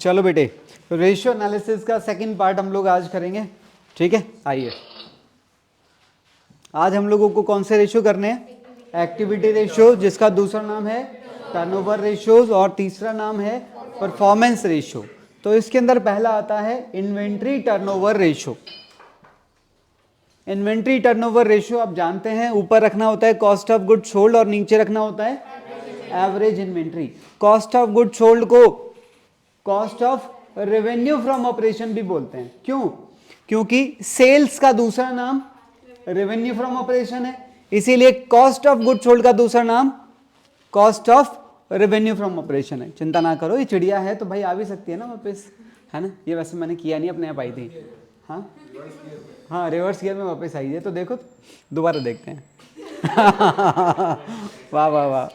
चलो बेटे, तो रेशियो एनालिसिस का सेकंड पार्ट हम लोग आज करेंगे, ठीक है। आइए, आज हम लोगों को कौन से रेशियो करने हैं? एक्टिविटी रेशियो, जिसका दूसरा नाम है टर्नओवर रेशियोज और तीसरा नाम है परफॉर्मेंस रेशियो। तो इसके अंदर पहला आता है inventory turnover ratio. Inventory turnover ratio आप जानते हैं, ऊपर रखना होता है कॉस्ट ऑफ गुड सोल्ड और नीचे रखना होता है average inventory. Cost of good sold को cost of revenue from operation भी बोलते हैं। क्यों? क्योंकि सेल्स का दूसरा नाम रेवेन्यू फ्रॉम ऑपरेशन है, इसीलिए कॉस्ट ऑफ गुड सोल्ड का दूसरा नाम cost of revenue from operation है। चिंता ना करो, ये चिड़िया है तो भाई आ भी सकती है ना वापस, है ना। ये वैसे मैंने किया नहीं, अपने आप आई थी। हाँ हाँ, रिवर्स गियर में वापस आई है, तो देखो दोबारा देखते हैं। वाह वाह वाह,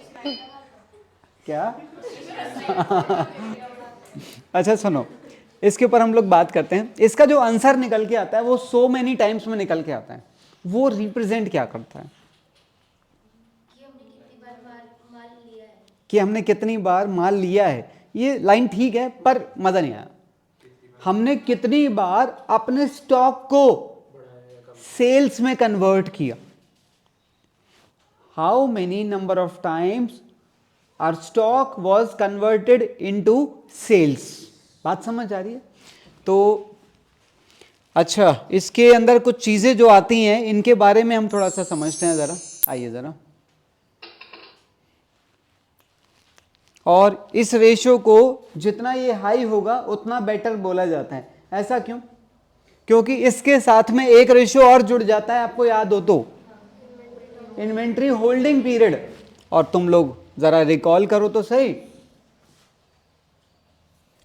क्या? अच्छा सुनो, इसके ऊपर हम लोग बात करते हैं। इसका जो आंसर निकल के आता है वो सो मेनी टाइम्स में निकल के आता है। वो रिप्रेजेंट क्या करता है? कि हमने कितनी बार माल लिया है। ये लाइन ठीक है, पर मजा नहीं आया। हमने कितनी बार अपने स्टॉक को सेल्स में कन्वर्ट किया। How many number of times our stock was converted into sales. बात समझ आ रही है? तो अच्छा, इसके अंदर कुछ चीजें जो आती हैं, इनके बारे में हम थोड़ा सा समझते हैं जरा। आइए जरा। और इस रेशियो को जितना ये हाई होगा उतना बेटर बोला जाता है। ऐसा क्यों? क्योंकि इसके साथ में एक रेशियो और जुड़ जाता है, आपको याद हो तो, इन्वेंट्री होल्डिंग पीरियड। और तुम लोग जरा रिकॉल करो तो सही,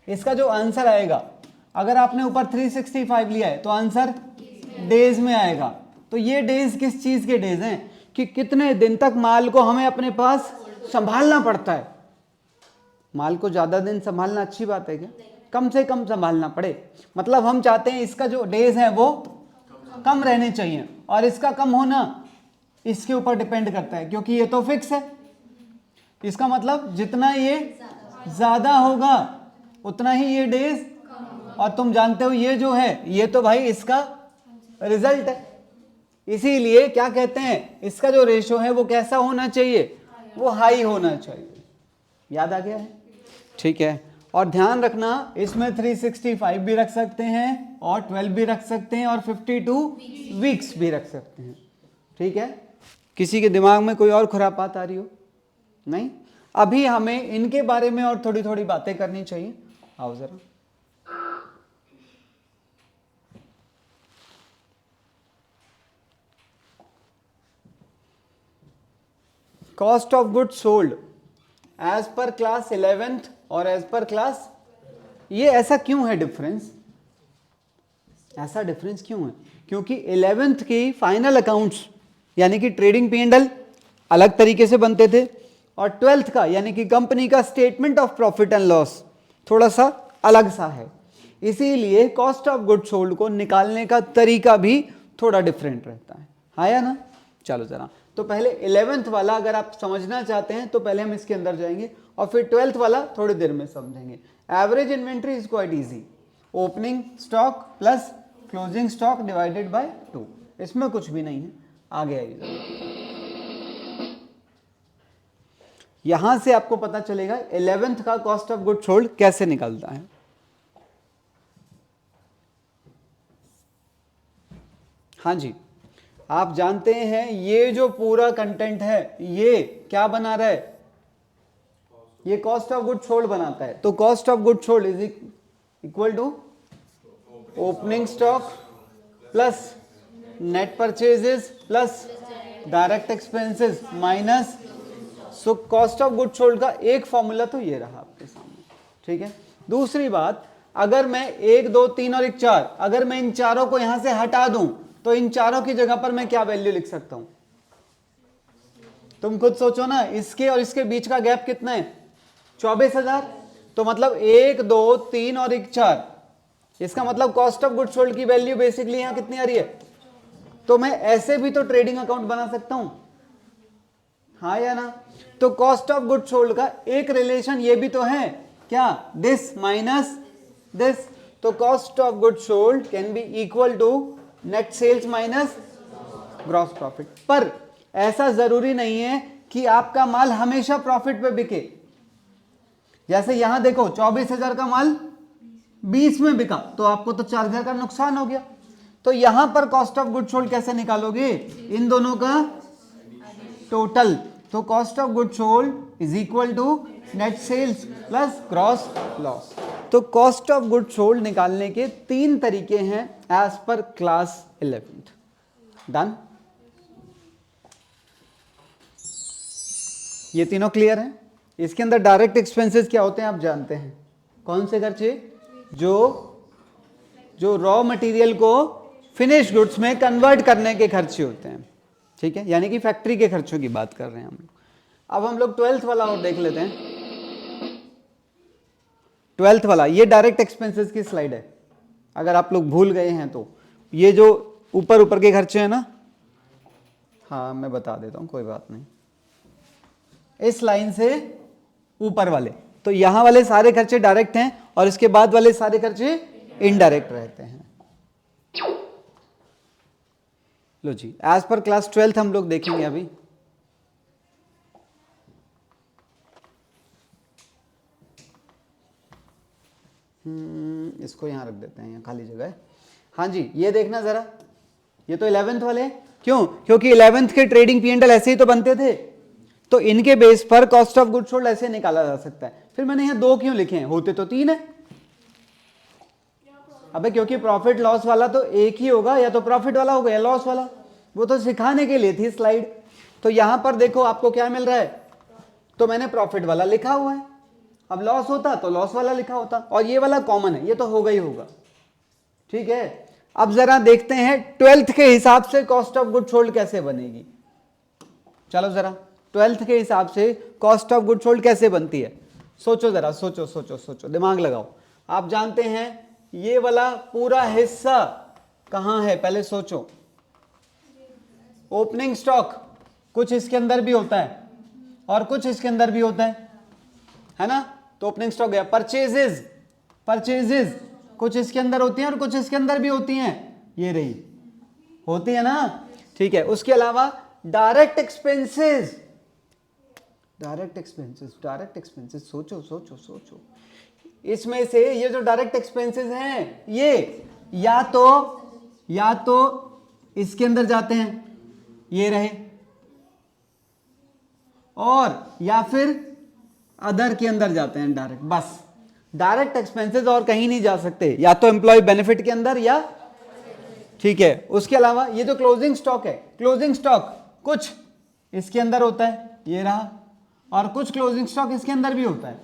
इसका जो आंसर आएगा, अगर आपने ऊपर 365 लिया है तो आंसर डेज में आएगा। तो ये डेज किस चीज के डेज हैं? कि कितने दिन तक माल को हमें अपने पास संभालना पड़ता है। माल को ज्यादा दिन संभालना अच्छी बात है क्या? कम से कम संभालना पड़े, मतलब हम चाहते हैं इसका जो डेज है वो कम रहने चाहिए, और इसका कम होना इसके ऊपर डिपेंड करता है, क्योंकि ये तो फिक्स है। इसका मतलब जितना ये ज्यादा होगा उतना ही ये डेज, और तुम जानते हो ये जो है ये तो भाई इसका रिजल्ट है। इसीलिए क्या कहते हैं, इसका जो रेशियो है वो कैसा होना चाहिए? वो हाई होना चाहिए। याद आ गया है? ठीक है। और ध्यान रखना, इसमें 365 भी रख सकते हैं और 12 भी रख सकते हैं और 52 वीक्स भी रख सकते हैं। ठीक है। किसी के दिमाग में कोई और खुरापात आ रही हो? नहीं। अभी हमें इनके बारे में और थोड़ी थोड़ी बातें करनी चाहिए। आओ जरा। Cost of goods sold as per class 11th और एज पर क्लास, ये ऐसा क्यों है डिफरेंस? ऐसा डिफरेंस क्यों है? क्योंकि 11th की फाइनल अकाउंट्स यानी कि ट्रेडिंग P&L अलग तरीके से बनते थे, और 12th का यानी कि कंपनी का statement of profit and loss थोड़ा सा अलग सा है। इसीलिए कॉस्ट ऑफ गुड्स सोल्ड को निकालने का तरीका भी थोड़ा डिफरेंट रहता है। हाँ या ना? चलो जरा, तो पहले 11th वाला अगर आप समझना चाहते हैं तो पहले हम इसके अंदर जाएंगे, और फिर 12th वाला थोड़ी देर में समझेंगे। Average inventory is quite easy, opening stock plus closing stock divided by 2। इसमें कुछ भी नहीं है। आगे आइए, यहां से आपको पता चलेगा 11th का कॉस्ट ऑफ गुड सोल्ड कैसे निकलता है। हाँ जी, आप जानते हैं ये जो पूरा कंटेंट है ये क्या बना रहा है? ये कॉस्ट ऑफ गुड सोल्ड बनाता है। तो cost of good sold is equal to opening stock plus net purchases plus direct expenses minus. So cost of good sold का एक फॉर्मूला तो ये रहा आपके सामने। ठीक है। दूसरी बात, अगर मैं 1, 2, 3 और 1, 4, अगर मैं इन चारों को यहां से हटा दूं तो इन चारों की जगह पर मैं क्या वैल्यू लिख सकता हूं? तुम खुद सोचो ना, इसके और इसके बीच का गैप कितना है? 24,000। तो मतलब 1, 2, 3 और 1, 4, इसका मतलब कॉस्ट ऑफ गुड सोल्ड की वैल्यू बेसिकली यहां कितनी आ रही है? तो मैं ऐसे भी तो ट्रेडिंग अकाउंट बना सकता हूं। हाँ या ना? तो कॉस्ट ऑफ गुड सोल्ड का एक रिलेशन ये भी तो है क्या? दिस माइनस दिस, तो cost of good sold can be equal to net sales minus gross profit. पर ऐसा जरूरी नहीं है कि आपका माल हमेशा प्रॉफिट पे बिके। जैसे यहां देखो 24,000 का माल 20 में बिका तो आपको तो 4,000 का नुकसान हो गया। तो यहां पर कॉस्ट ऑफ गुड सोल्ड कैसे निकालोगे, इन दोनों का टोटल। तो cost of good sold is equal to net sales plus gross loss. तो कॉस्ट ऑफ गुड सोल्ड निकालने के 3 तरीके हैं as per class 11th। Done, ये तीनों क्लियर हैं। इसके अंदर डायरेक्ट एक्सपेंसेस क्या होते हैं आप जानते हैं, कौन से खर्चे, जो रॉ मटेरियल को फिनिश गुड्स में कन्वर्ट करने के खर्चे होते हैं, ठीक है, यानी कि फैक्ट्री के खर्चों की बात कर रहे हैं हम लोग। अब हम लोग 12th वाला और देख लेते हैं। 12th वाला ये डायरेक्ट एक्सपेंसेस की स्लाइड है, अगर आप लोग भूल गए हैं तो ये जो ऊपर ऊपर के खर्चे हैं ना, हाँ मैं बता देता हूं, कोई बात नहीं, इस लाइन से ऊपर वाले, तो यहां वाले सारे खर्चे डायरेक्ट हैं और इसके बाद वाले सारे खर्चे इनडायरेक्ट रहते हैं। लो जी, एज पर क्लास 12th हम लोग देखेंगे अभी। इसको यहां रख देते हैं, यहां खाली जगह है। हाँ जी, ये देखना जरा, ये तो 11th वाले, क्यों, क्योंकि 11th के ट्रेडिंग P&L ऐसे ही तो बनते थे, तो इनके बेस पर कॉस्ट ऑफ गुड सोल्ड ऐसे निकाला जा सकता है। फिर मैंने यहां 2 क्यों लिखे हैं, होते तो 3 है। अबे क्योंकि प्रॉफिट लॉस वाला तो एक ही होगा, या तो प्रॉफिट वाला होगा या लॉस वाला, वो तो सिखाने के लिए थी स्लाइड। तो यहां पर देखो आपको क्या मिल रहा है, तो मैंने प्रॉफिट वाला लिखा हुआ है, अब लॉस होता तो लॉस वाला लिखा होता, और ये वाला कॉमन है, ये तो होगा ही होगा, ठीक है। अब जरा देखते हैं 12th के हिसाब से कॉस्ट ऑफ गुड सोल्ड कैसे बनेगी। चलो जरा 12th के हिसाब से कॉस्ट ऑफ गुड सोल्ड कैसे बनती है, सोचो जरा, सोचो सोचो सोचो, दिमाग लगाओ। आप जानते हैं ये वाला पूरा हिस्सा कहां है, पहले सोचो। ओपनिंग स्टॉक कुछ इसके अंदर भी होता है और कुछ इसके अंदर भी होता है ना। तो ओपनिंग स्टॉक गया। परचेजेस कुछ इसके अंदर होती हैं और कुछ इसके अंदर भी होती हैं, ये रही, होती है ना, ठीक है। उसके अलावा डायरेक्ट एक्सपेंसेस सोचो सोचो सोचो, इसमें से ये जो डायरेक्ट एक्सपेंसेस हैं ये या तो इसके अंदर जाते हैं, ये रहे, और या फिर अदर के अंदर जाते हैं डायरेक्ट, बस डायरेक्ट एक्सपेंसेस और कहीं नहीं जा सकते, या तो एम्प्लॉय बेनिफिट के अंदर या, ठीक है। उसके अलावा ये जो क्लोजिंग स्टॉक है, क्लोजिंग स्टॉक कुछ इसके अंदर होता है, ये रहा, और कुछ क्लोजिंग स्टॉक इसके अंदर भी होता है।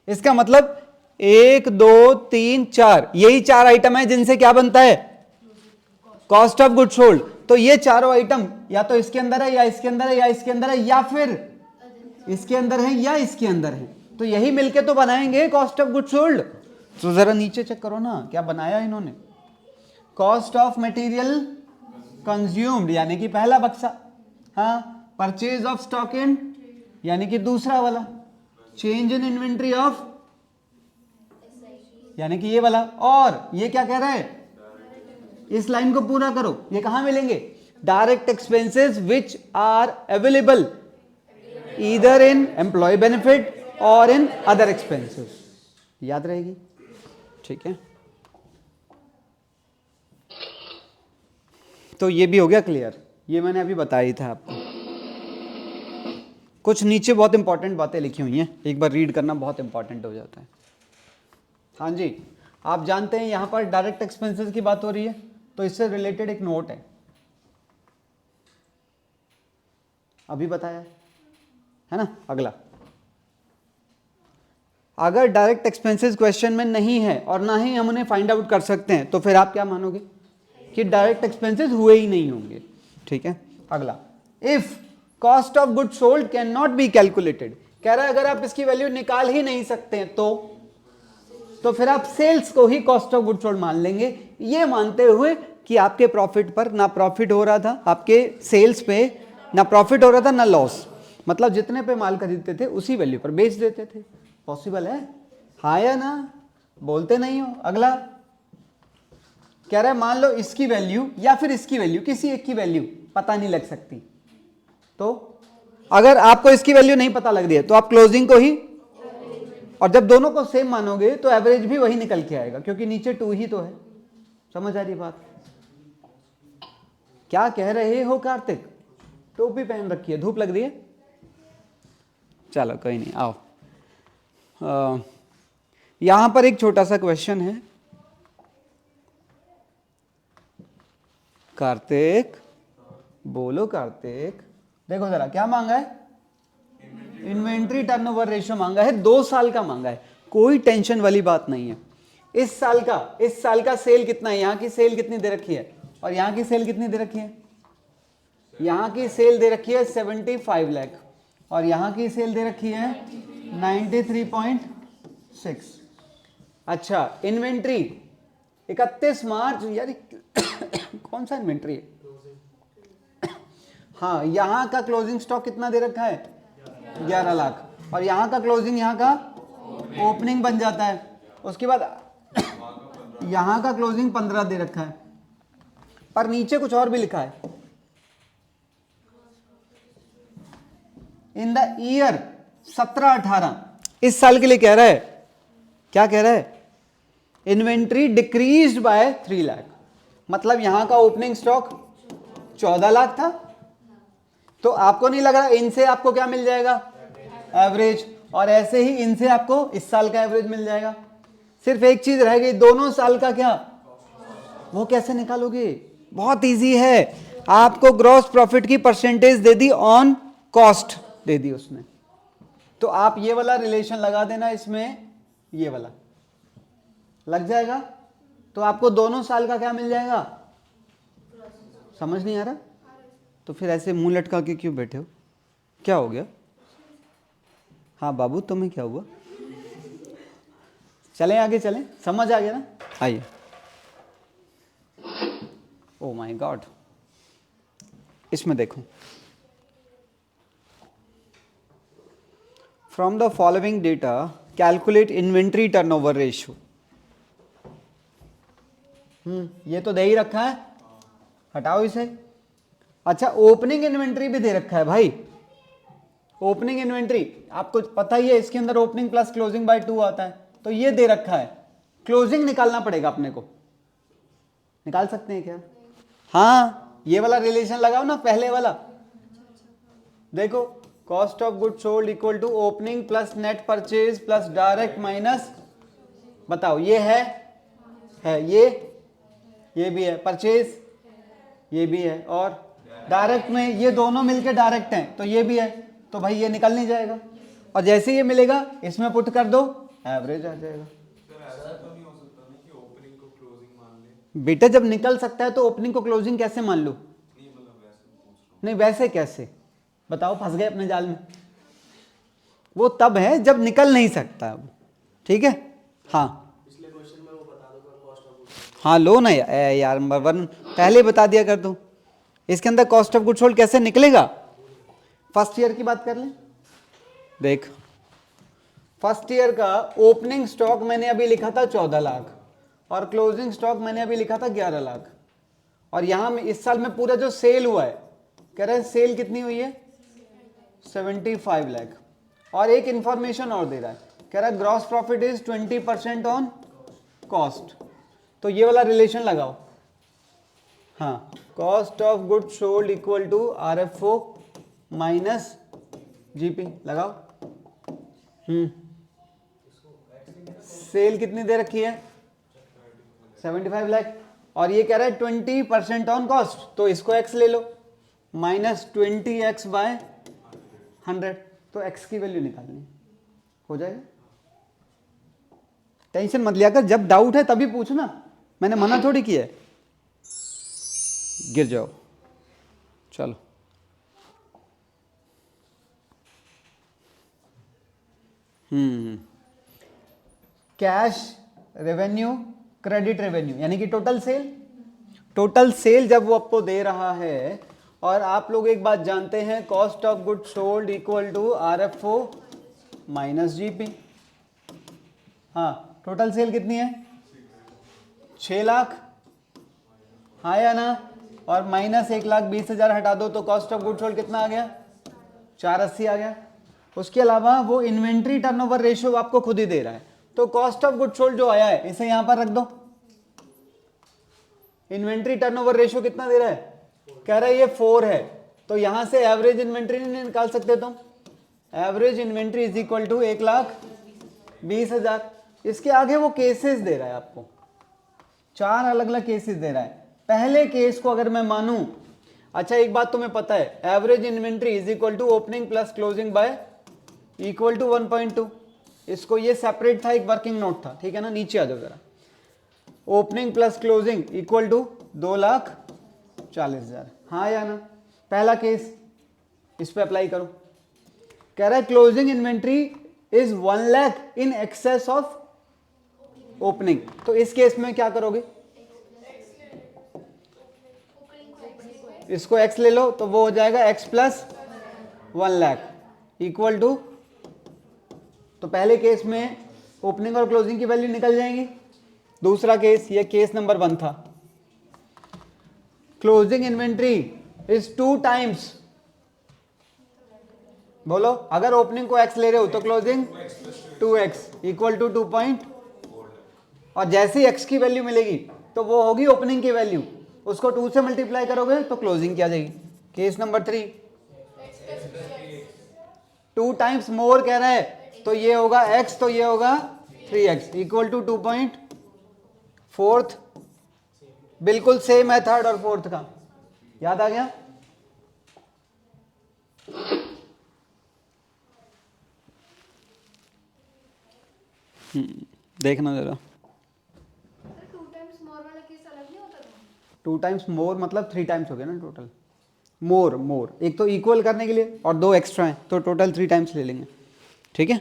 इसका मतलब 1 2 3 4, यही 4 आइटम है जिनसे क्या बनता है, कॉस्ट ऑफ गुड सोल्ड। तो ये चारों आइटम या तो इसके अंदर है या इसके अंदर है या इसके अंदर है या फिर इसके अंदर है या इसके अंदर है, तो यही मिलके तो बनाएंगे कॉस्ट ऑफ गुड सोल्ड। तो जरा नीचे चेक करो ना क्या बनाया इन्होंने, कॉस्ट ऑफ मटेरियल कंज्यूम्ड यानी कि पहला बक्सा, हाँ, परचेज ऑफ स्टॉक इन यानी कि दूसरा वाला, चेंज इन इन्वेंट्री ऑफ यानी कि ये वाला, और ये क्या कह रहा है, इस लाइन को पूरा करो, ये कहां मिलेंगे, direct expenses which are available either in employ benefit और इन अदर एक्सपेंसेस, याद रहेगी, ठीक है। तो ये भी हो गया क्लियर, ये मैंने अभी बताया ही था आपको। कुछ नीचे बहुत इंपॉर्टेंट बातें लिखी हुई हैं, एक बार रीड करना बहुत इंपॉर्टेंट हो जाता है। हाँ जी, आप जानते हैं यहां पर डायरेक्ट एक्सपेंसेस की बात हो रही है, तो इससे रिलेटेड एक नोट है, अभी बताया है ना। अगला, अगर डायरेक्ट एक्सपेंसेस क्वेश्चन में नहीं है और ना ही हम उन्हें फाइंड आउट कर सकते हैं, तो फिर आप क्या मानोगे कि डायरेक्ट एक्सपेंसेस हुए ही नहीं होंगे, ठीक है। अगला, if cost of good sold can not be calculated, कह रहा है अगर आप इसकी वैल्यू निकाल ही नहीं सकते हैं तो फिर आप सेल्स को ही कॉस्ट ऑफ गुड सोल्ड मान लेंगे, ये मानते हुए कि आपके प्रॉफिट पर ना प्रॉफिट हो रहा था, आपके सेल्स पे ना प्रॉफिट हो रहा था ना लॉस, मतलब जितने पे माल खरीदते थे उसी वैल्यू पर बेच देते थे। पॉसिबल है, हाँ या ना, बोलते नहीं हो। अगला कह रहा है मान लो इसकी वैल्यू या फिर इसकी वैल्यू, किसी एक की वैल्यू पता नहीं लग सकती, तो अगर आपको इसकी वैल्यू नहीं पता लग रही है तो आप क्लोजिंग को ही, और जब दोनों को सेम मानोगे तो एवरेज भी वही निकल के आएगा, क्योंकि नीचे 2 ही तो है। समझ आ रही बात? क्या कह रहे हो कार्तिक? टोपी पहन रखी है, धूप लग रही है? चलो कोई नहीं, आओ। यहां पर एक छोटा सा क्वेश्चन है। कार्तिक बोलो कार्तिक, देखो जरा क्या मांगा है, इन्वेंट्री टर्नओवर रेशियो मांगा है, 2 साल का मांगा है, कोई टेंशन वाली बात नहीं है। इस साल का सेल कितना है, यहाँ की सेल कितनी दे रखी है और यहाँ की सेल कितनी दे रखी है? यहाँ की सेल दे रखी है 75 लाख और यहाँ की सेल दे रखी है 93.6। अच्छा, इन्वेंट्री 31 मार्च, यार कौन सा इन्वेंट्री है? हाँ, यहाँ का क्लोजिंग स्टॉक कितना दे रखा है? 11 लाख, और यहाँ का क्लोजिंग, यहाँ का ओपनिंग बन जाता है। उसके बाद यहाँ का क्लोजिंग 15 दे रखा है, पर नीचे कुछ और भी लिखा है, इन द ईयर 17-18, इस साल के लिए कह रहा है, क्या कह रहा है? इन्वेंट्री डिक्रीज्ड बाय 3 लाख, मतलब यहां का ओपनिंग स्टॉक 14 लाख था, तो आपको नहीं लग रहा इनसे आपको क्या मिल जाएगा? एवरेज, और ऐसे ही इनसे आपको इस साल का एवरेज मिल जाएगा। सिर्फ एक चीज रह गई, दोनों साल का क्या, वो कैसे निकालोगे? बहुत इजी है, आपको ग्रॉस प्रॉफिट की परसेंटेज दे दी ऑन कॉस्ट दे दी उसने, तो आप ये वाला रिलेशन लगा देना इसमें, ये वाला लग जाएगा, तो आपको दोनों साल का क्या मिल जाएगा? समझ नहीं आ रहा? तो फिर ऐसे मुंह लटका के क्यों बैठे हो? क्या हो गया? हाँ बाबू, तुम्हें क्या हुआ? चलें आगे, चलें, समझ आ गया ना? आइए। ओ माय गॉड, इसमें देखो, from the following data calculate inventory turnover ratio. ये तो दे ही रखा है, हटाओ इसे। अच्छा, ओपनिंग इन्वेंट्री भी दे रखा है भाई, ओपनिंग इन्वेंट्री आपको पता ही है, इसके अंदर ओपनिंग प्लस क्लोजिंग बाय 2 आता है, तो ये दे रखा है, क्लोजिंग निकालना पड़ेगा अपने को। निकाल सकते हैं क्या? हाँ, ये वाला रिलेशन लगाओ ना, पहले वाला देखो, cost of good sold equal to opening plus net purchase plus direct minus, बताओ ये है ये भी है, परचेज ये भी है, और डायरेक्ट में ये दोनों मिलके डायरेक्ट हैं, तो ये भी है, तो भाई ये निकल नहीं जाएगा, और जैसे ये मिलेगा इसमें पुट कर दो, एवरेज आ जाएगा। बेटा जब निकल सकता है तो ओपनिंग को क्लोजिंग कैसे मान लो? नहीं वैसे कैसे, बताओ, फंस गए अपने जाल में। वो तब है जब निकल नहीं सकता, ठीक है? हाँ हाँ, लो ना यार, वरन पहले बता दिया कर दूं। इसके अंदर कॉस्ट ऑफ गुड सोल्ड कैसे निकलेगा? फर्स्ट ईयर की बात कर लें, देख, फर्स्ट ईयर का ओपनिंग स्टॉक मैंने अभी लिखा था 14 लाख और क्लोजिंग स्टॉक मैंने अभी लिखा था 11 लाख, और यहां में इस साल में पूरा जो सेल हुआ है, कह रहे हैं सेल कितनी हुई है? 75 लाख, और एक इंफॉर्मेशन और दे रहा है, कह रहा है gross profit is 20% on cost, तो ये वाला रिलेशन लगाओ। हाँ, cost of good sold equal to RFO minus GP लगाओ। सेल कितनी दे रखी है? 75 लाख, और ये कह रहा है 20% ऑन कॉस्ट, तो इसको x ले लो, माइनस 20x बाय 100, तो x की वैल्यू निकालनी हो जाएगा। टेंशन मत लिया कर, जब डाउट है तभी पूछना, मैंने मना थोड़ी किया है। गिर जाओ, चलो। कैश रेवेन्यू क्रेडिट रेवेन्यू, यानी कि टोटल सेल जब वो आपको दे रहा है, और आप लोग एक बात जानते हैं, cost of good sold equal to RFO minus GP। हाँ, टोटल सेल कितनी है 6 लाख, हाँ या ना, और माइनस 1,20,000 हटा दो तो कॉस्ट ऑफ गुड सोल्ड कितना आ गया 480 आ गया। उसके अलावा वो इन्वेंट्री टर्नओवर रेशियो आपको खुद ही दे रहा है, तो कॉस्ट ऑफ गुड सोल्ड जो आया है इसे यहां पर रख दो। इन्वेंट्री टर्नओवर रेशियो कितना दे रहा है, कह रहा है ये 4 है, तो यहां से एवरेज इन्वेंट्री नहीं निकाल सकते तुम, average inventory is equal to 1,20,000। इसके आगे वो केसेस दे रहा है आपको, 4 अलग अलग केसेस दे रहा है। पहले केस को अगर मैं मानूं, अच्छा एक बात तुम्हें पता है, average inventory is equal to opening plus closing by equal to 1.2। इसको ये सेपरेट था, एक वर्किंग नोट था, ठीक है ना, नीचे आ जाओ जरा। Opening plus closing equal to 2,40,000, हाँ या ना, पहला केस, इस पे अप्लाई करो। कह रहा है closing inventory is 1 lakh in excess of opening, तो इस केस में क्या करोगे, इसको x ले लो तो वो हो जाएगा x plus 1 lakh equal to, तो पहले केस में ओपनिंग और क्लोजिंग की वैल्यू निकल जाएंगी। दूसरा केस, ये केस नंबर 1 था, क्लोजिंग इन्वेंट्री इज 2 टाइम्स, बोलो अगर ओपनिंग को x ले रहे हो तो closing 2x equal to 2 point, और जैसे ही x की वैल्यू मिलेगी तो वो होगी ओपनिंग की वैल्यू, उसको 2 से मल्टीप्लाई करोगे तो क्लोजिंग क्या आ जाएगी। केस नंबर 3 2 टाइम्स मोर कह रहा है, तो ये होगा x, तो ये होगा 3x इक्वल टू 2.4, बिल्कुल सेम है थर्ड और फोर्थ का, याद आ गया। देखना जरा, 2 टाइम्स मोर मतलब 3 टाइम्स हो गया ना टोटल, मोर एक तो इक्वल करने के लिए और 2 एक्स्ट्रा हैं, तो टोटल 3 टाइम्स ले लेंगे, ठीक है।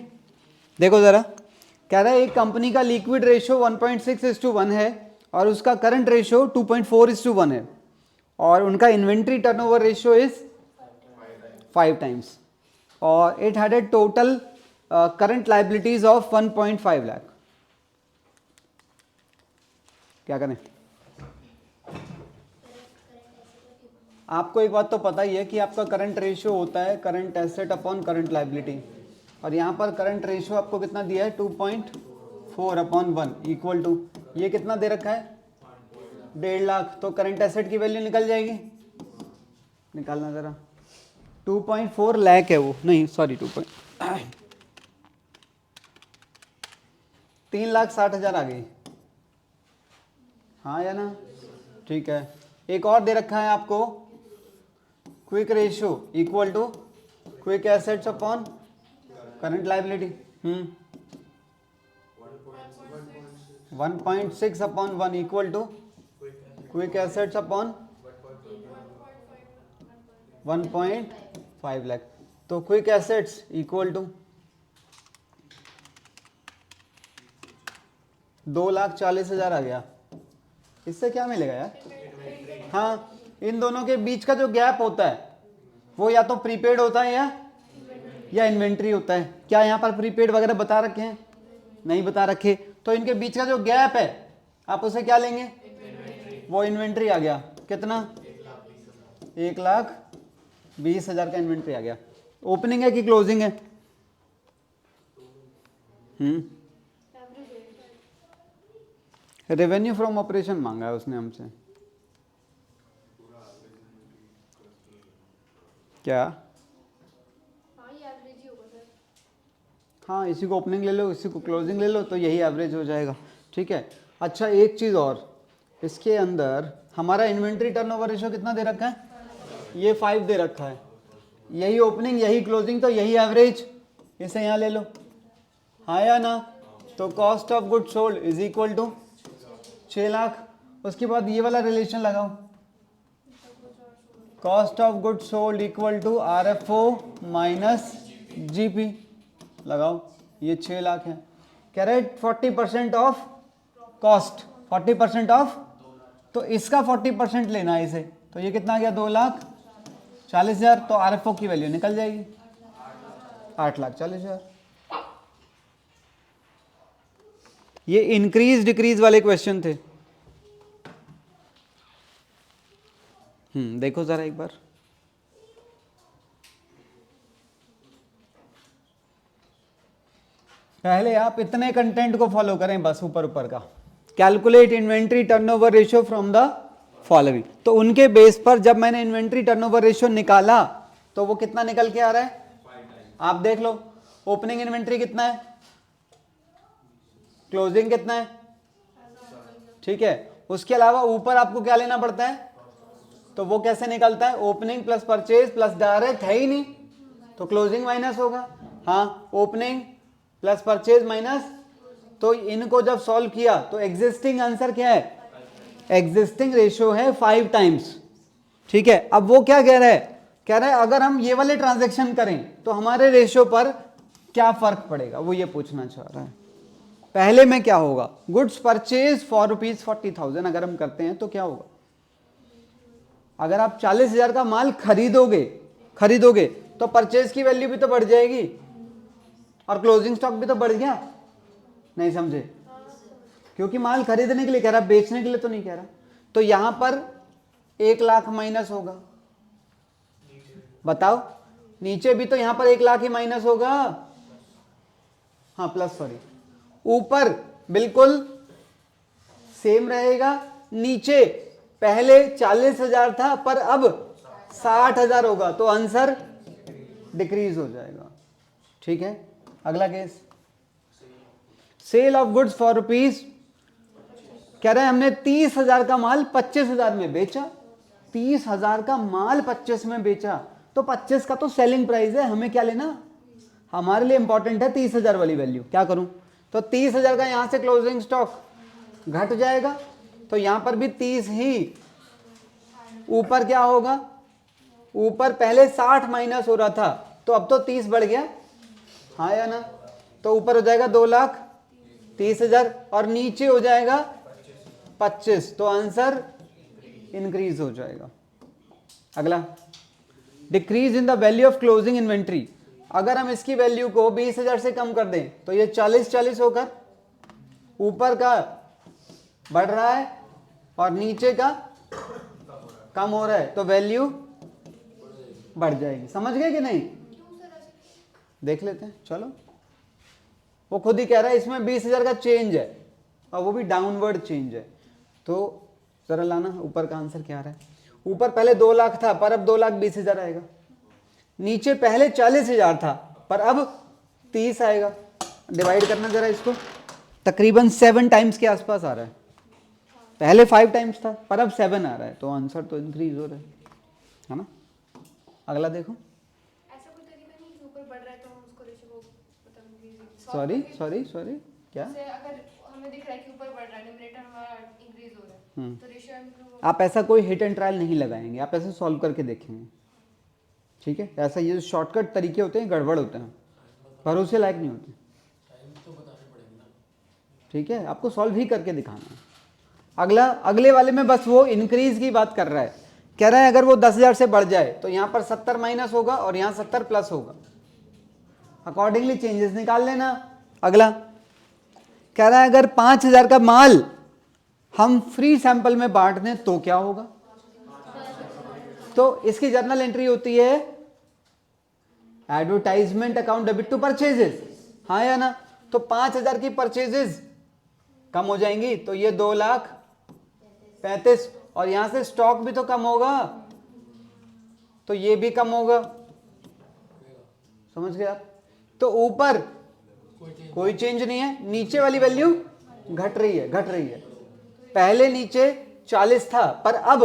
देखो जरा, कह रहा है एक कंपनी का लिक्विड रेशियो 1.6:1 है और उसका करंट रेशियो 2.4:1 है, और उनका inventory turnover ratio is 5 times, और it had a total current liabilities of 1.5 lakh. क्या करें, आपको एक बात तो पता ही है कि आपका करंट रेशियो होता है current asset upon current liability, और यहाँ पर करंट रेशियो आपको कितना दिया है 2.4/1 इक्वल टू, ये कितना दे रखा है 1.5 लाख, तो करंट एसेट की वैल्यू निकल जाएगी, निकालना जरा, 2.4 लाख है वो, नहीं सॉरी 3,60,000 आ गई, हाँ या ना, ठीक है। एक और दे रखा है आपको, quick ratio equal to quick assets upon current liability, 1.6/1 equal to quick assets upon 1.5 lakh, तो क्विक एसेट्स इक्वल टू 2,40,000 आ गया। इससे क्या मिलेगा यार, हाँ इन दोनों के बीच का जो गैप होता है वो या तो प्रीपेड होता है या इन्वेंट्री होता है। क्या यहाँ पर प्रीपेड वगैरह बता रखे हैं, नहीं बता रखे, तो इनके बीच का जो गैप है आप उसे क्या लेंगे, वो इन्वेंट्री आ गया, कितना 1,20,000 का इन्वेंट्री आ गया। ओपनिंग है कि क्लोजिंग है, रेवेन्यू फ्रॉम ऑपरेशन मांगा है उसने हमसे, क्या, हाँ इसी को ओपनिंग ले लो, इसी को क्लोजिंग ले लो, तो यही एवरेज हो जाएगा, ठीक है। अच्छा एक चीज़ और, इसके अंदर हमारा इन्वेंट्री टर्नओवर रेशियो कितना दे रखा है, ये 5 दे रखा है, यही ओपनिंग यही क्लोजिंग, तो यही एवरेज, इसे यहाँ ले लो, हाँ या ना, तो cost of good sold is equal to 6 lakh. उसके बाद ये वाला रिलेशन लगाओ, cost of good sold equal to RFO minus GP लगाओ, ये 6 लाख है। कह रहे 40% ऑफ कॉस्ट, 40% ऑफ, तो इसका 40% लेना है इसे, तो ये कितना आ गया 2,40,000, तो RFO की वैल्यू निकल जाएगी 8,40,000। ये इंक्रीज डिक्रीज वाले क्वेश्चन थे। देखो जरा एक बार, पहले आप इतने कंटेंट को फॉलो करें बस, ऊपर ऊपर का। Calculate inventory turnover ratio from the following, तो उनके बेस पर जब मैंने इन्वेंट्री टर्नओवर रेशियो निकाला तो वो कितना निकल के आ रहा है, आप देख लो। ओपनिंग इन्वेंट्री कितना है, क्लोजिंग कितना है, ठीक है। उसके अलावा ऊपर आपको क्या लेना पड़ता है, तो वो कैसे निकलता है, opening plus purchase plus direct, है ही नहीं तो क्लोजिंग माइनस होगा। हाँ, ओपनिंग प्लस परचेज माइनस, तो इनको जब सॉल्व किया तो एग्जिस्टिंग आंसर क्या है, एग्जिस्टिंग रेशियो है 5 टाइम्स, ठीक है। अब वो क्या कह रहा है, कह रहा है अगर हम ये वाले ट्रांजैक्शन करें तो हमारे रेशियो पर क्या फर्क पड़ेगा, वो ये पूछना चाह रहा है। पहले में क्या होगा, गुड्स परचेज फॉर ₹40,000 अगर हम करते हैं तो क्या होगा, अगर आप 40,000 का माल खरीदोगे तो परचेज की वैल्यू भी तो बढ़ जाएगी और क्लोजिंग स्टॉक भी तो बढ़ गया, नहीं समझे, क्योंकि माल खरीदने के लिए कह रहा, बेचने के लिए तो नहीं कह रहा। तो यहां पर 1 लाख माइनस होगा, बताओ, नीचे भी तो यहां पर 1 लाख ही माइनस होगा, हाँ प्लस सॉरी, ऊपर बिल्कुल सेम रहेगा, नीचे पहले 40,000 था पर अब 60,000 होगा, तो आंसर डिक्रीज हो जाएगा, ठीक है। अगला case, sale of goods for rupees, कह रहे हैं हमने 30,000 का माल 25,000 में बेचा, 30,000 का माल 25 में बेचा, तो 25 का तो सेलिंग प्राइस है, हमें क्या लेना, हमारे लिए इंपॉर्टेंट है 30,000 वाली वैल्यू। क्या करूं, तो 30,000 का यहां से क्लोजिंग स्टॉक घट जाएगा, तो यहां पर भी 30 ही, ऊपर क्या होगा, ऊपर पहले 60 माइनस हो रहा था तो अब तो 30 बढ़ गया, हाँ या ना, तो ऊपर हो जाएगा 2,30,000 और नीचे हो जाएगा 25, तो आंसर इंक्रीज हो जाएगा। अगला, decrease in the value of closing inventory, अगर हम इसकी वैल्यू को 20,000 से कम कर दें तो ये 40 होकर ऊपर का बढ़ रहा है और नीचे का कम हो रहा है, तो वैल्यू बढ़ जाएगी। समझ गए कि नहीं, देख लेते हैं, चलो। वो खुद ही कह रहा है इसमें 20,000 का चेंज है और वो भी डाउनवर्ड चेंज है, तो जरा लाना ऊपर का आंसर क्या आ रहा है। ऊपर पहले 2 लाख था पर अब 2,20,000 आएगा, नीचे पहले 40,000 था पर अब 30 आएगा। डिवाइड करना जरा इसको, तकरीबन 7 टाइम्स के आसपास आ रहा है, पहले 5 टाइम्स था पर अब 7 आ रहा है, तो आंसर तो इंक्रीज हो रहा है ना। अगला देखो, ऐसा कोई तरीका नहीं कि ऊपर बढ़ रहा है तो हम उसको रेशियो को सॉरी क्या, अगर हमें दिख रहा है कि ऊपर बढ़ रहा है, न्यूमरेटर हमारा इंक्रीज हो रहा है, तो रेशियो इंप्रूव, आप ऐसा कोई हिट एंड ट्रायल नहीं लगाएंगे, आप ऐसे सॉल्व करके देखेंगे, ठीक है। ऐसा ये शॉर्टकट तरीके होते हैं, गड़बड़ होते हैं, भरोसे लायक नहीं होते, ठीक है, आपको सॉल्व ही करके दिखाना है। अगला, अगले वाले में बस वो इंक्रीज की बात कर रहा है, कह रहा है अगर वो 10,000 से बढ़ जाए तो यहां पर 70 माइनस होगा और यहां 70 प्लस होगा, अकॉर्डिंगली चेंजेस निकाल लेना। अगला कह रहा है अगर 5,000 का माल हम फ्री सैंपल में बांट दें तो क्या होगा, तो इसकी जर्नल एंट्री होती है advertisement account debit to purchases, हाँ या ना, तो 5,000 की परचेजेस कम हो जाएंगी, तो ये 2,35,000 और यहां से स्टॉक भी तो कम होगा, तो ये भी कम होगा, समझ गए आप। तो ऊपर कोई चेंज नहीं है, नीचे वाली वैल्यू घट रही है, पहले नीचे 40 था पर अब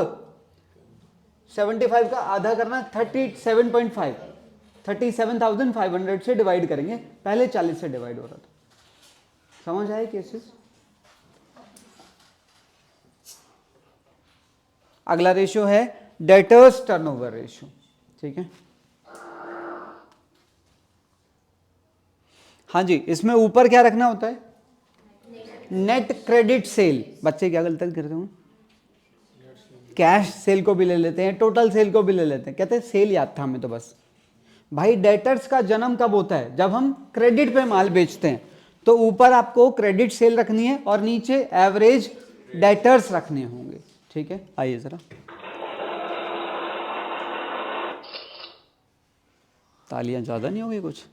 75 का आधा करना 37.5, 37,500 से डिवाइड करेंगे, पहले 40 से डिवाइड हो रहा था। समझ आए केसेस। अगला रेशियो है डेटर्स टर्नओवर रेशियो, ठीक है। हाँ जी, इसमें ऊपर क्या रखना होता है, नेट क्रेडिट सेल। बच्चे क्या गलती करते हो, कैश सेल को भी ले लेते हैं, टोटल सेल को भी ले लेते हैं, कहते हैं सेल याद था हमें तो बस। भाई डेटर्स का जन्म कब होता है, जब हम क्रेडिट पे माल बेचते हैं, तो ऊपर आपको क्रेडिट सेल रखनी है और नीचे एवरेज डेटर्स रखने होंगे। ठीक है, आइए जरा, तालियां ज्यादा नहीं होगी कुछ?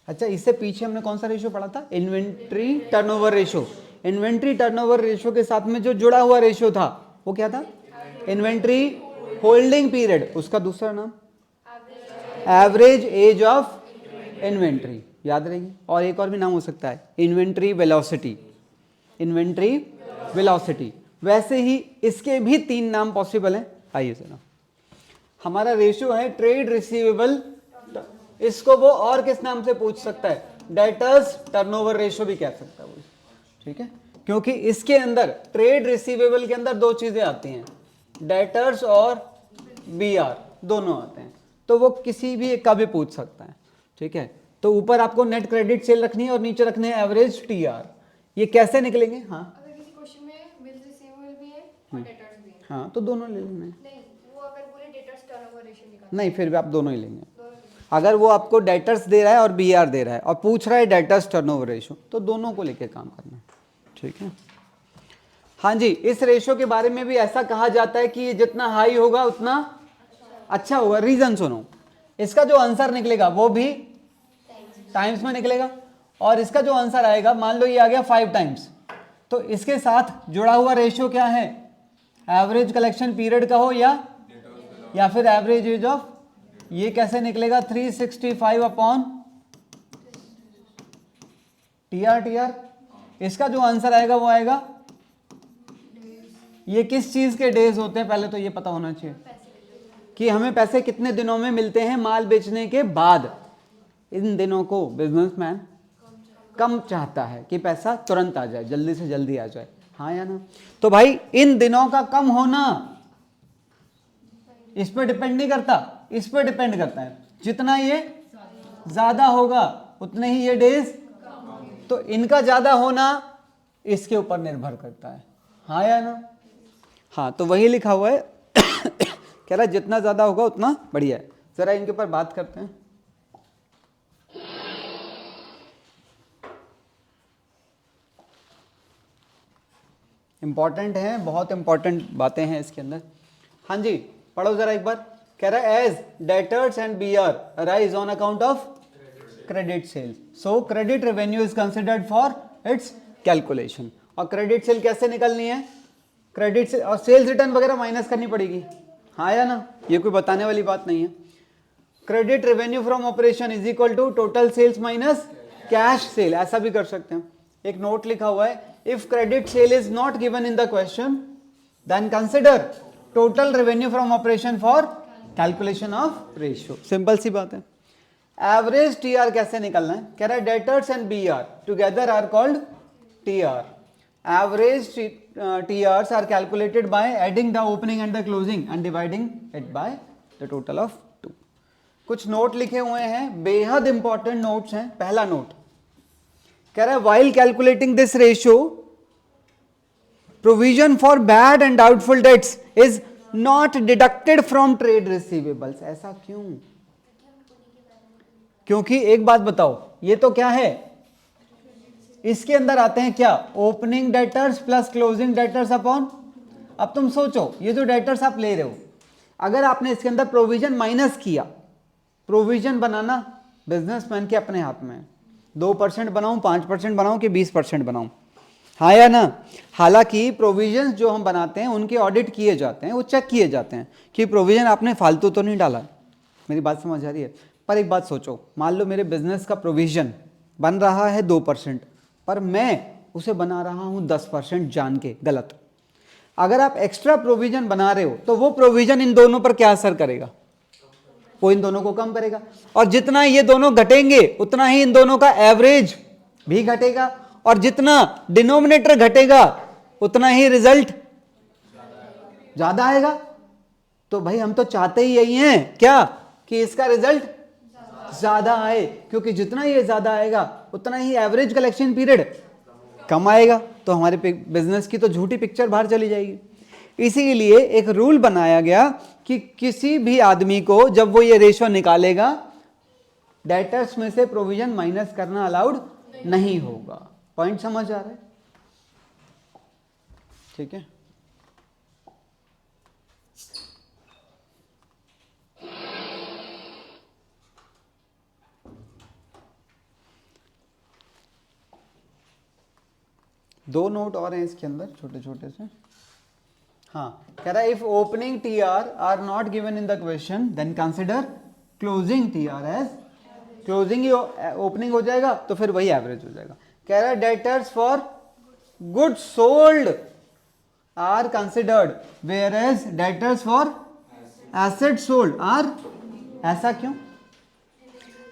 अच्छा, इससे पीछे हमने कौन सा रेशियो पढ़ा था? Inventory turnover ratio. Inventory turnover ratio के साथ में जो जुड़ा हुआ रेशियो था वो क्या था? इन्वेंट्री होल्डिंग पीरियड, उसका दूसरा नाम एवरेज एज ऑफ इन्वेंट्री, याद रहेगी। और एक और भी नाम हो सकता है, इन्वेंट्री वेलोसिटी। Inventory velocity. वैसे ही इसके भी 3 नाम पॉसिबल हैं। आइए जरा, हमारा रेशियो है ट्रेड रिसीवेबल, इसको वो और किस नाम से पूछ सकता है? डेटर्स टर्नओवर रेशियो भी कह सकता है वो। ठीक है, क्योंकि इसके अंदर ट्रेड रिसीवेबल के अंदर 2 चीजें आती हैं, डेटर्स और बीआर, दोनों आते हैं, तो वो किसी भी एक का भी पूछ सकता है। ठीक है, तो ऊपर आपको नेट क्रेडिट सेल रखनी है और नीचे रखने हैं एवरेज टीआर। ये कैसे निकलेंगे? हाँ, अगर किसी क्वेश्चन में बिल्स रिसीवेबल भी है और डेटर्स भी है, हाँ, तो दोनों ले लेंगे। नहीं वो अगर पूरे डेटर्स टर्नओवर रेशियो निकाल, नहीं, फिर भी आप दोनों ही लेंगे। अगर वो आपको डेटर्स दे रहा है और बीआर दे रहा है और पूछ रहा है डेटर्स टर्नओवर रेशियो, तो दोनों को लेकर काम करना है। ठीक है, हाँ जी, इस रेशियो के बारे में भी ऐसा कहा जाता है कि ये जितना हाई होगा उतना अच्छा होगा। रीजन सुनो, इसका जो आंसर निकलेगा वो भी टाइम्स में निकलेगा, और इसका जो आंसर आएगा, मान लो ये आ गया 5 टाइम्स, तो इसके साथ जुड़ा हुआ रेशियो क्या है? एवरेज कलेक्शन पीरियड का हो या फिर एवरेज एज ऑफ। ये कैसे निकलेगा? 365 अपॉन टीआर। इसका जो आंसर आएगा वो आएगा, ये किस चीज के डेज होते हैं पहले तो ये पता होना चाहिए कि हमें पैसे कितने दिनों में मिलते हैं माल बेचने के बाद। इन दिनों को बिजनेसमैन कम चाहता है कि पैसा तुरंत आ जाए, जल्दी से जल्दी आ जाए, हाँ या ना? तो भाई इन दिनों का कम होना इस पर डिपेंड नहीं करता, इस पर डिपेंड करता है। जितना ये ज्यादा होगा उतने ही ये डेज, तो इनका ज्यादा होना इसके ऊपर निर्भर करता है, हाँ या ना? हाँ, तो वही लिखा हुआ है कह रहा है जितना ज्यादा होगा उतना बढ़िया है। जरा इनके ऊपर बात करते हैं। इंपॉर्टेंट है, बहुत इंपॉर्टेंट बातें हैं इसके अंदर। हाँ जी, पढ़ो जरा एक बार। कह रहा है as debtors and BR arise on account of credit sales, so credit revenue is considered for its calculation. और क्रेडिट सेल कैसे निकलनी है? क्रेडिट से और सेल्स रिटर्न वगैरह माइनस करनी पड़ेगी, हाँ या ना? ये कोई बताने वाली बात नहीं है। Credit revenue from operation is equal to total sales minus cash sale, ऐसा भी कर सकते हैं। एक नोट लिखा हुआ है, if credit sale is not given in the question then consider total revenue from operation for calculation of ratio। Simple सी बात है। एवरेज टीआर कैसे निकलना है? कह रहा है debtors and BR together are called TR. Average TRs are calculated by adding the opening and the closing and dividing it by the total of 2। कुछ नोट लिखे हुए हैं, बेहद इंपॉर्टेंट नोट्स हैं। पहला नोट कह रहा है while calculating this ratio provision for bad and doubtful debts is not deducted from trade receivables। ऐसा क्यों? क्योंकि एक बात बताओ, ये तो क्या है, इसके अंदर आते हैं क्या? Opening debtors plus closing debtors upon. अब तुम सोचो, ये जो डेटर्स आप ले रहे हो, अगर आपने इसके अंदर प्रोविजन माइनस किया, प्रोविजन बनाना बिजनेसमैन के अपने हाथ में है, 2% बनाऊं, 5% बनाऊं कि 20% बनाऊं, हाँ या ना? हालांकि प्रोविजंस जो हम बनाते हैं उनके ऑडिट किए जाते हैं, वो चेक किए जाते हैं कि प्रोविजन आपने फालतू तो नहीं डाला। मेरी बात समझ आ रही है? पर एक बात सोचो, मान लो मेरे बिजनेस का प्रोविजन बन रहा है 2%, पर मैं उसे बना रहा हूं 10% जान के गलत। अगर आप एक्स्ट्रा प्रोविजन बना रहे हो तो वो प्रोविजन इन दोनों पर क्या असर करेगा? वो इन दोनों को कम करेगा, और जितना ये दोनों घटेंगे उतना ही इन दोनों का एवरेज भी घटेगा, और जितना डिनोमिनेटर घटेगा उतना ही रिजल्ट ज्यादा आएगा। तो भाई हम तो चाहते ही यही हैं क्या, कि इसका रिजल्ट ज्यादा आए, क्योंकि जितना ये ज्यादा आएगा उतना ही एवरेज कलेक्शन पीरियड कम आएगा, तो हमारे बिजनेस की तो झूठी पिक्चर बाहर चली जाएगी। इसीलिए एक रूल बनाया गया कि किसी भी आदमी को जब वो ये रेशो निकालेगा डेटर्स में से प्रोविजन माइनस करना अलाउड नहीं होगा। पॉइंट समझ आ रहा है? ठीक है। दो नोट और हैं इसके अंदर छोटे छोटे से। हाँ, कह रहा है if opening T R not given in the question then consider closing T R as, closing ही ओपनिंग हो जाएगा तो फिर वही एवरेज हो जाएगा। कह रहा है debtors for goods sold are considered where as debtors for asset sold are, ऐसा क्यों?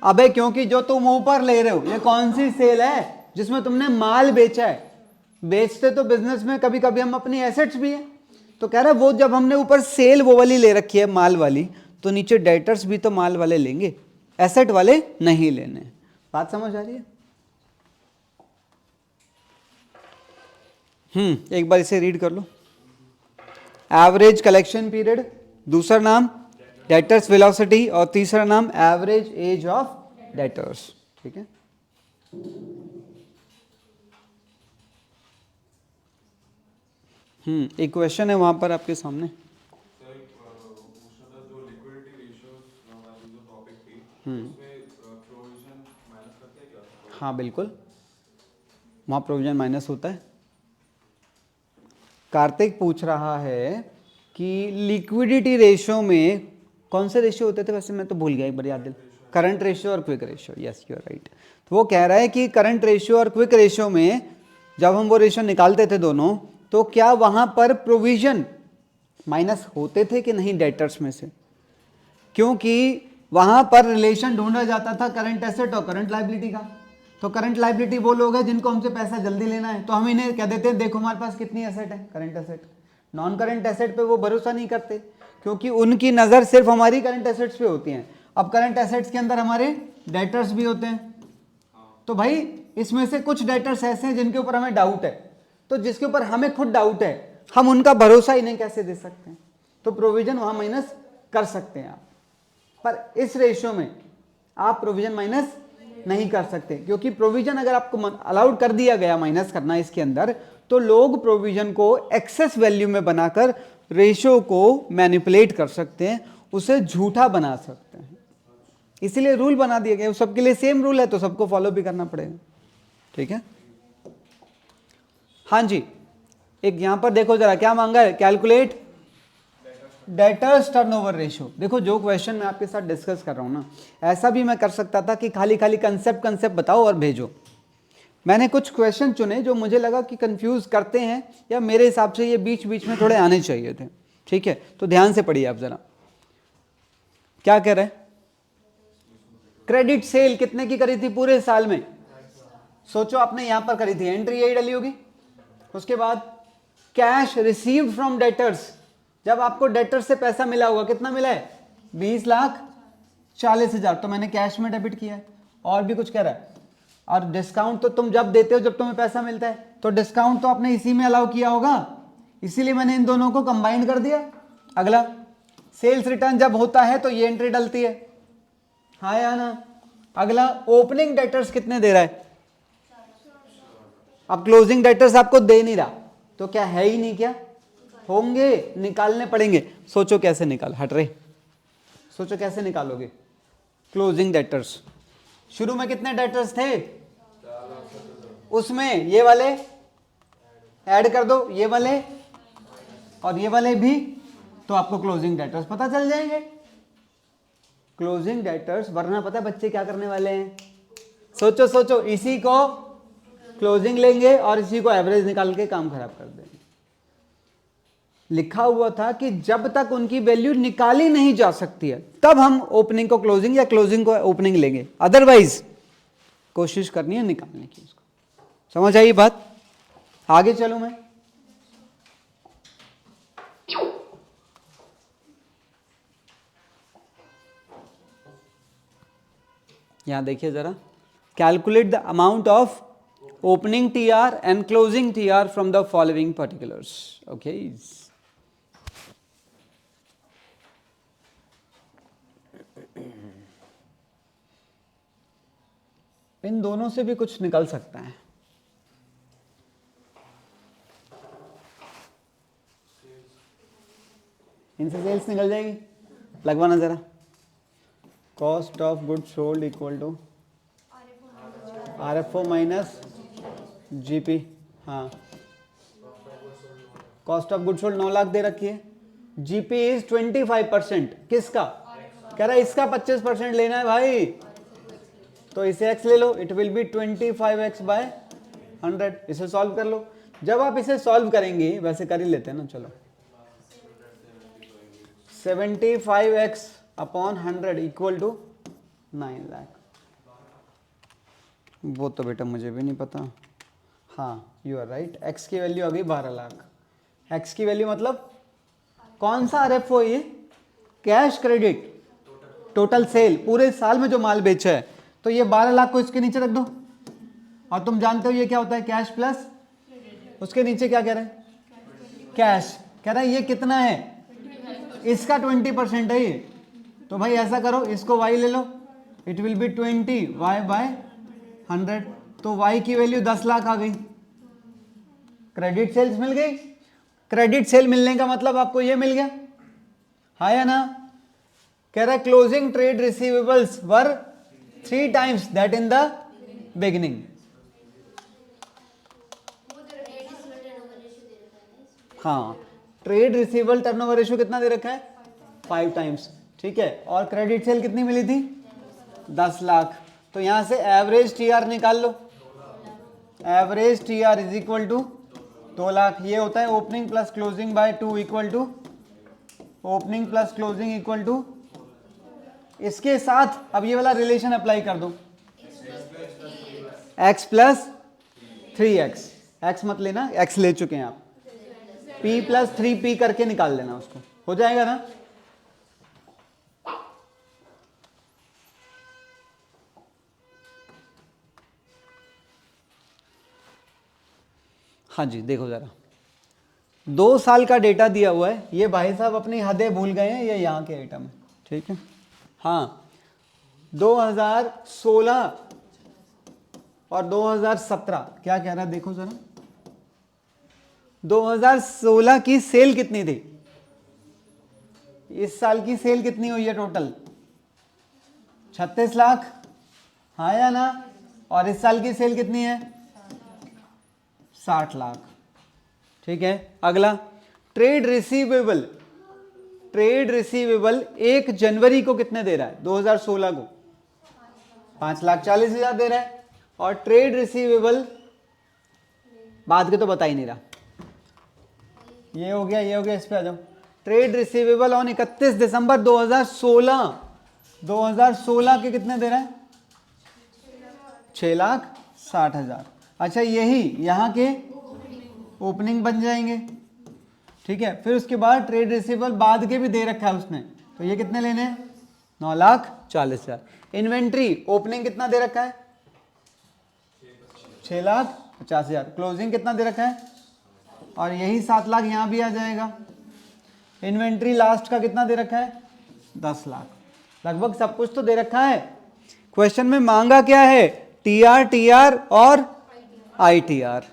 अबे क्योंकि जो तुम ऊपर ले रहे हो ये कौन सी सेल है जिसमें तुमने माल बेचा है। बेचते तो बिजनेस में कभी कभी हम अपनी एसेट्स भी है। तो कह रहा है वो जब हमने ऊपर सेल वो वाली ले रखी है माल वाली, तो नीचे डेटर्स भी तो माल वाले लेंगे, एसेट वाले नहीं लेने। बात समझ आ रही है? एक बार इसे रीड कर लो। एवरेज कलेक्शन पीरियड, दूसरा नाम डेटर्स वेलोसिटी और तीसरा नाम एवरेज एज ऑफ डेटर्स। ठीक है। एक क्वेश्चन है वहां पर आपके सामने। जो लिक्विडिटी रेशियोज वाली जो टॉपिक थी उसमें प्रोविजन माइनस करते हैं क्या? हाँ बिल्कुल, वहाँ प्रोविजन माइनस होता है। कार्तिक पूछ रहा है कि लिक्विडिटी रेशियो में कौन से रेशियो होते थे, वैसे मैं तो भूल गया, एक बार याद दिल। करंट रेशियो और quick ratio, yes you are right. तो वो कह रहा है कि करंट रेशियो और क्विक रेशियो में जब हम वो रेशियो निकालते थे दोनों, तो क्या वहाँ पर प्रोविजन माइनस होते थे कि नहीं डेटर्स में से? क्योंकि वहाँ पर रिलेशन ढूंढा जाता था करंट एसेट और करंट लायबिलिटी का। तो करंट लायबिलिटी वो लोग हैं जिनको हमसे पैसा जल्दी लेना है, तो हम इन्हें कह देते हैं देखो हमारे पास कितनी एसेट है, current asset. Non current asset पे वो भरोसा नहीं करते क्योंकि उनकी नज़र सिर्फ हमारी करंट एसेट्स पे होती है। अब करंट एसेट्स के अंदर हमारे डेटर्स भी होते हैं, तो भाई इसमें से कुछ डेटर्स ऐसे हैं जिनके ऊपर हमें डाउट है, तो जिसके ऊपर हमें खुद डाउट है हम उनका भरोसा इन्हें कैसे दे सकते हैं? तो प्रोविजन वहाँ माइनस कर सकते हैं आप, पर इस रेशियो में आप प्रोविजन माइनस नहीं कर सकते, क्योंकि प्रोविजन अगर आपको अलाउड कर दिया गया माइनस करना इसके अंदर, तो लोग प्रोविजन को एक्सेस वैल्यू में बनाकर रेशियो को मैनिपुलेट कर सकते हैं, उसे झूठा बना सकते हैं। इसीलिए रूल बना दिया गया, सबके लिए सेम रूल है तो सबको फॉलो भी करना पड़ेगा। ठीक है। हाँ जी, एक यहां पर देखो जरा क्या मांगा है, कैलकुलेट डेटर्स टर्नओवर रेशियो। देखो जो क्वेश्चन मैं आपके साथ डिस्कस कर रहा हूं ना, ऐसा भी मैं कर सकता था कि खाली खाली कंसेप्ट बताओ और भेजो। मैंने कुछ क्वेश्चन चुने जो मुझे लगा कि कंफ्यूज करते हैं, या मेरे हिसाब से ये बीच बीच में थोड़े आने चाहिए थे। ठीक है, तो ध्यान से पढ़िए आप जरा। क्या कह रहे हैं? क्रेडिट सेल कितने की करी थी पूरे साल में? सोचो आपने यहां पर करी थी, एंट्री यही डली होगी। उसके बाद कैश रिसीव्ड फ्रॉम डेटर्स, जब आपको डेटर्स से पैसा मिला होगा, कितना मिला है? 20,40,000, तो मैंने कैश में डेबिट किया है। और भी कुछ कह रहा है, और डिस्काउंट तो तुम जब देते हो जब तुम्हें पैसा मिलता है, तो डिस्काउंट तो आपने इसी में अलाउ किया होगा, इसीलिए मैंने इन दोनों को कंबाइन कर दिया। अगला सेल्स रिटर्न जब होता है तो ये एंट्री डलती है, हाँ या ना? अगला ओपनिंग डेटर्स कितने दे रहा है? अब क्लोजिंग डेटर्स आपको दे नहीं रहा, तो क्या है ही नहीं, क्या होंगे? निकालने पड़ेंगे। सोचो कैसे निकाल, हट रहे, सोचो कैसे निकालोगे क्लोजिंग डेटर्स? शुरू में कितने डेटर्स थे? उसमें ये वाले ऐड कर दो, ये वाले और ये वाले भी, तो आपको क्लोजिंग डेटर्स पता चल जाएंगे। क्लोजिंग डेटर्स, वरना पता है बच्चे क्या करने वाले हैं? सोचो सोचो, इसी को क्लोजिंग लेंगे और इसी को एवरेज निकाल के काम खराब कर देंगे। लिखा हुआ था कि जब तक उनकी वैल्यू निकाली नहीं जा सकती है तब हम ओपनिंग को क्लोजिंग या क्लोजिंग को ओपनिंग लेंगे, अदरवाइज कोशिश करनी है निकालने की उसको। समझ आई बात? आगे चलूं मैं? यहां देखिए जरा, calculate the amount of opening TR and closing TR from the following particulars. Okay, इन दोनों से भी कुछ निकल सकता है। इनसे सेल्स निकल जाएगी, लगवाना जरा। Cost of good sold equal to RFO minus GP। हाँ, cost of good sold 9 lakh दे रखी है, GP इज 25%। किसका? कह रहा है इसका 25% लेना है भाई, तो इसे x ले लो, it will be 25x by 100। इसे सॉल्व कर लो। जब आप इसे सॉल्व करेंगे, वैसे कर ही लेते हैं ना, चलो 75x upon 100 equal to 9 lakh. वो तो बेटा मुझे भी नहीं पता। हाँ, यू आर राइट, x की वैल्यू आ गई 12 लाख। x की वैल्यू मतलब कौन सा RFO ये? कैश क्रेडिट टोटल सेल, पूरे साल में जो माल बेचा है। तो ये 12 लाख को इसके नीचे रख दो, और तुम जानते हो ये क्या होता है, कैश प्लस, उसके नीचे क्या कह रहे हैं, कैश। कह रहा है ये कितना है, इसका 20% है ये। तो भाई ऐसा करो, इसको y ले लो, it will be 20y by 100। तो y की वैल्यू 10 लाख आ गई। क्रेडिट सेल्स मिल गई। क्रेडिट सेल मिलने का मतलब आपको ये मिल गया, हाँ या ना? कह रहा है closing trade receivables were 3 times that in the beginning. हाँ, ट्रेड रिसीवेबल टर्नओवर रेशियो कितना दे रखा है, 5 टाइम्स। ठीक है, और क्रेडिट सेल कितनी मिली थी, 10 लाख। तो यहां से एवरेज TR निकाल लो। Average TR is equal to 2 lakh. ये होता है opening plus closing by 2 equal to opening plus closing equal to, इसके साथ अब ये वाला रिलेशन अप्लाई कर दो, x प्लस 3x। x मत लेना, x ले चुके हैं आप, p प्लस 3p करके निकाल लेना उसको, हो जाएगा ना? हाँ जी, देखो जरा, 2 साल का डेटा दिया हुआ है। ये भाई साहब अपनी हदें भूल गए हैं, ये यहाँ के आइटम है, ठीक है। हाँ, 2016 और 2017 क्या कह रहा है, देखो जरा। 2016 की सेल कितनी थी, इस साल की सेल कितनी हुई है टोटल, 36 लाख, हाँ या ना? और इस साल की सेल कितनी है, 60 लाख। ठीक है, अगला ट्रेड रिसीवेबल। ट्रेड रिसीवेबल 1 जनवरी को कितने दे रहा है, 2016 को 5,40,000 दे रहा है। और ट्रेड रिसीवेबल बाद के तो बता ही नहीं रहा, ये हो गया, ये हो गया, इस पे आ जाओ। ट्रेड रिसीवेबल ऑन 31 दिसंबर 2016 के कितने दे रहा है, 6,60,000। अच्छा, यही यहाँ के ओपनिंग बन जाएंगे। ठीक है, फिर उसके बाद ट्रेड रिसीवेबल बाद के भी दे रखा है उसने, तो ये कितने लेने हैं, 9,40,000। इन्वेंट्री ओपनिंग कितना दे रखा है, 6,50,000। क्लोजिंग कितना दे रखा है, और यही 7 लाख यहाँ भी आ जाएगा। इन्वेंट्री लास्ट का कितना दे रखा है, 10 लाख। लगभग सब कुछ तो दे रखा है। क्वेश्चन में मांगा क्या है, TR और ITR।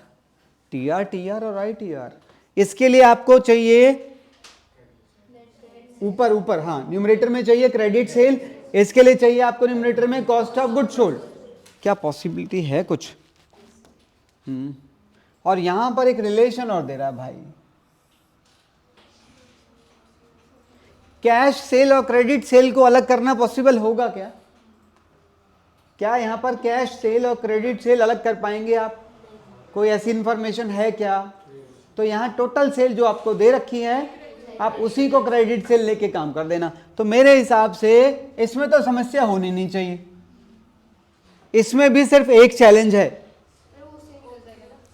TR और ITR। इसके लिए आपको चाहिए ऊपर, हाँ, न्यूमरेटर में चाहिए क्रेडिट सेल, इसके लिए चाहिए आपको न्यूमरेटर में कॉस्ट ऑफ गुड सोल्ड। क्या पॉसिबिलिटी है कुछ? और यहां पर एक रिलेशन और दे रहा है भाई, कैश सेल और क्रेडिट सेल को अलग करना पॉसिबल होगा क्या? क्या यहां पर कैश सेल और क्रेडिट सेल अलग कर पाएंगे आप? कोई ऐसी इंफॉर्मेशन है क्या? तो यहां टोटल सेल जो आपको दे रखी है, आप उसी को क्रेडिट सेल लेके काम कर देना। तो मेरे हिसाब से इसमें तो समस्या होनी नहीं चाहिए। इसमें भी सिर्फ एक चैलेंज है,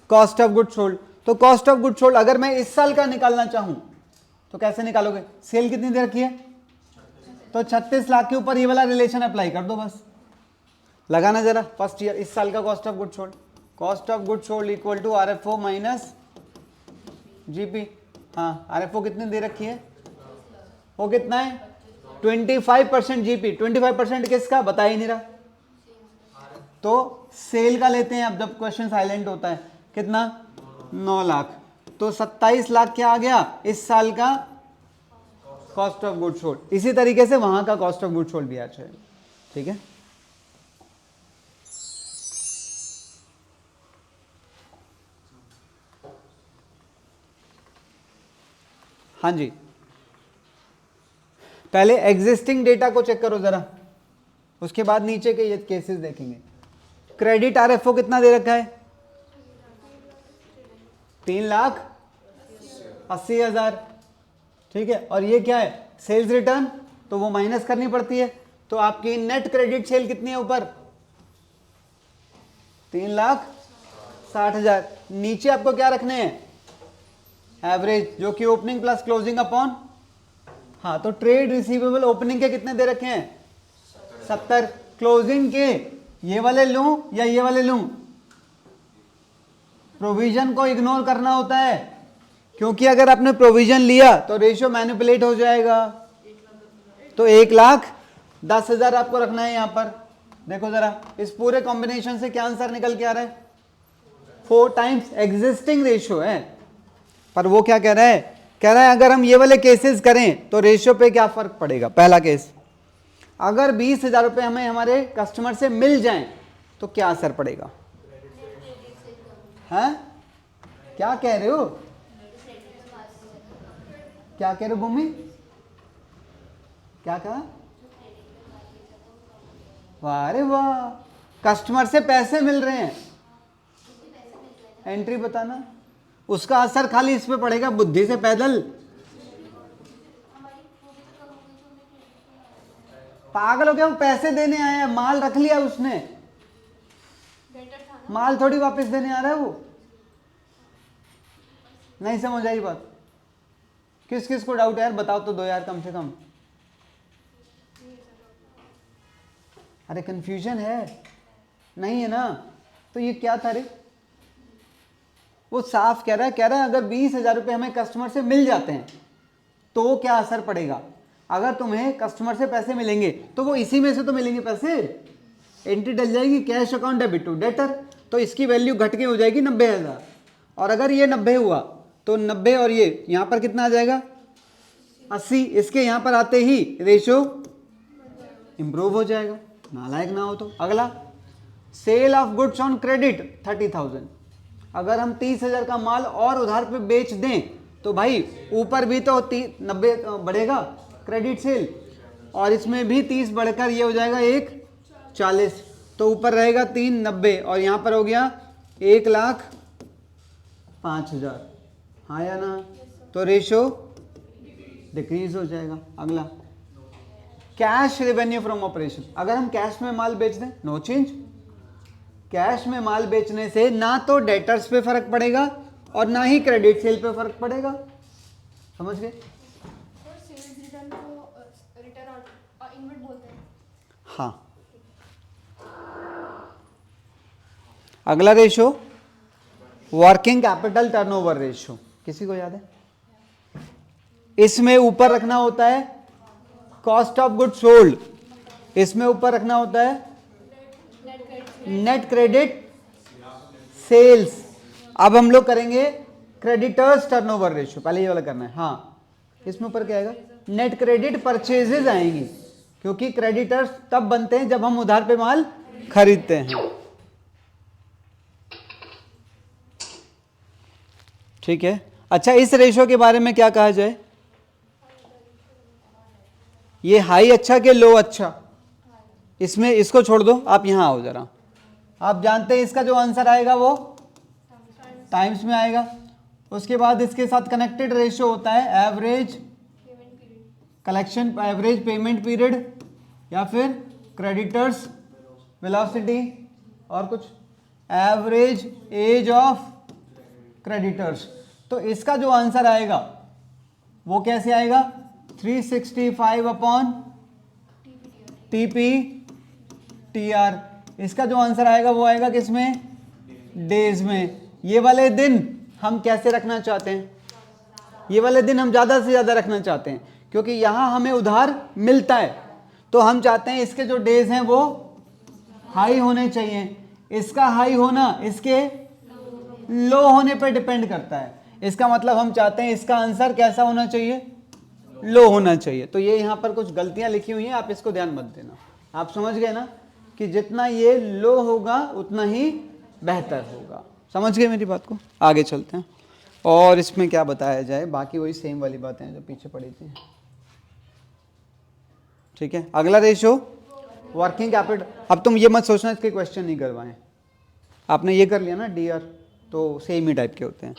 कॉस्ट ऑफ गुड सोल्ड। तो कॉस्ट ऑफ गुड सोल्ड अगर मैं इस साल का निकालना चाहूं तो कैसे निकालोगे? सेल कितनी दे रखी है, तो 36 लाख के ऊपर ये वाला रिलेशन अप्लाई कर दो, बस लगाना जरा। फर्स्ट ईयर इस साल का cost of good sold, cost of good sold equal to RFO minus GP। हाँ, RFO कितनी दे रखी है, वो कितना है, 25% GP। 25% किसका बता ही नहीं रहा, तो सेल का लेते हैं अब जब क्वेश्चन साइलेंट होता है, कितना 9 लाख, तो 27 लाख क्या आ गया इस साल का कॉस्ट ऑफ गुड सोल्ड। इसी तरीके से वहां का कॉस्ट ऑफ गुड सोल्ड भी आ जाएगा। ठीक है, हाँ जी, पहले एग्जिस्टिंग डेटा को चेक करो जरा, उसके बाद नीचे के ये केसेस देखेंगे। क्रेडिट आरएफओ कितना दे रखा है 3,80,000, ठीक है, और ये क्या है सेल्स रिटर्न, तो वो माइनस करनी पड़ती है, तो आपकी नेट क्रेडिट सेल कितनी है ऊपर 3,60,000। नीचे आपको क्या रखने हैं एवरेज, जो कि ओपनिंग प्लस क्लोजिंग अपॉन, हाँ, तो ट्रेड रिसीवेबल ओपनिंग के कितने दे रखे हैं 70, क्लोजिंग के ये वाले लूं या ये वाले लूं, प्रोविजन को इग्नोर करना होता है, क्योंकि अगर आपने प्रोविजन लिया तो रेशियो मैनिपुलेट हो जाएगा। तो 1,10,000 आपको रखना है यहां पर। देखो जरा इस पूरे कॉम्बिनेशन से क्या आंसर निकल के आ रहा है 4 टाइम्स एग्जिस्टिंग रेशियो है, पर वो क्या कह रहा है, कह रहा है अगर हम ये वाले केसेस करें तो रेशियो पे क्या फर्क पड़ेगा। पहला केस, अगर 20,000 रुपए हमें हमारे कस्टमर से मिल जाएं तो क्या असर पड़ेगा, हैं क्या कह रहे हो, क्या कह रहे हो भूमि, क्या कहा, वाह रे वाह, कस्टमर से पैसे मिल रहे हैं, एंट्री बताना, उसका असर खाली इस पे पड़ेगा बुद्धि से पैदल, पागल हो गया, वो पैसे देने आया है, माल रख लिया उसने, माल थोड़ी वापस देने आ रहा है वो। नहीं समझ आई बात, किस किस को डाउट है यार, बताओ तो दो यार कम से कम। अरे कंफ्यूजन है, नहीं है ना, तो ये क्या था रे, वो साफ कह रहा है अगर 20,000 रुपए हमें कस्टमर से मिल जाते हैं तो क्या असर पड़ेगा। अगर तुम्हें कस्टमर से पैसे मिलेंगे तो वो इसी में से तो मिलेंगे पैसे, एंट्री डल जाएगी cash account debit to debtor, तो इसकी वैल्यू घट के हो जाएगी 90,000, और अगर ये 90 हुआ तो 90 और ये यहाँ पर कितना आ जाएगा 80, इसके यहाँ पर आते ही रेशो इंप्रूव हो जाएगा, नालायक ना हो तो। अगला, sale of goods on credit 30,000, अगर हम 30,000 का माल और उधार पे बेच दें तो भाई ऊपर भी तो 90 बढ़ेगा क्रेडिट सेल, और इसमें भी 30 बढ़कर ये हो जाएगा 1,40, तो ऊपर रहेगा 390 और यहाँ पर हो गया 1,05,000, हाँ या ना, तो रेशो डिक्रीज हो जाएगा। अगला, कैश रेवेन्यू फ्रॉम ऑपरेशन, अगर हम कैश में माल बेच दें नो चेंज, कैश में माल बेचने से ना तो डेटर्स पे फर्क पड़ेगा और ना ही क्रेडिट सेल पे फर्क पड़ेगा, समझ गए। सेल्स रिटर्न को रिटर्न इनवर्ट बोलते हैं। हाँ, अगला ratio working capital turnover ratio, किसी को याद है, इसमें ऊपर रखना होता है कॉस्ट ऑफ गुड सोल्ड, इसमें ऊपर रखना होता है नेट क्रेडिट सेल्स। अब हम लोग करेंगे क्रेडिटर्स टर्नओवर रेशियो, पहले ये वाला करना है, हाँ, इसमें ऊपर क्या आएगा नेट क्रेडिट परचेजेज आएंगी, क्योंकि क्रेडिटर्स तब बनते हैं जब हम उधार पे माल खरीदते हैं, ठीक है। अच्छा, इस रेशियो के बारे में क्या कहा जाए, ये हाई अच्छा कि लो अच्छा, इसमें इसको छोड़ दो, आप यहां आओ जरा, आप जानते हैं इसका जो आंसर आएगा वो टाइम्स में आएगा। उसके बाद इसके साथ कनेक्टेड रेशियो होता है average collection, average payment period, या फिर क्रेडिटर्स वेलोसिटी, और कुछ एवरेज एज ऑफ क्रेडिटर्स। तो इसका जो आंसर आएगा वो कैसे आएगा 365 अपॉन TPTR, इसका जो आंसर आएगा वो आएगा किसमें डेज में। ये वाले दिन हम कैसे रखना चाहते हैं, ये वाले दिन हम ज़्यादा से ज़्यादा रखना चाहते हैं, क्योंकि यहाँ हमें उधार मिलता है, तो हम चाहते हैं इसके जो डेज हैं वो हाई होने चाहिए, इसका हाई होना इसके लो होने पर डिपेंड करता है। इसका मतलब हम चाहते हैं इसका आंसर कैसा होना चाहिए, लो होना चाहिए। तो ये यहाँ पर कुछ गलतियां लिखी हुई हैं, आप इसको ध्यान मत देना। आप समझ गए ना कि जितना ये लो होगा उतना ही बेहतर होगा। समझ गए मेरी बात को? आगे चलते हैं और इसमें क्या बताया जाए, बाकी वही सेम वाली बातें हैं जो पीछे पड़ी थी। ठीक है, अगला रेशो वर्किंग कैपिटल। अब तुम ये मत सोचना इसके क्वेश्चन नहीं करवाएं, आपने ये कर लिया ना डीआर, तो सेम ही टाइप के होते हैं।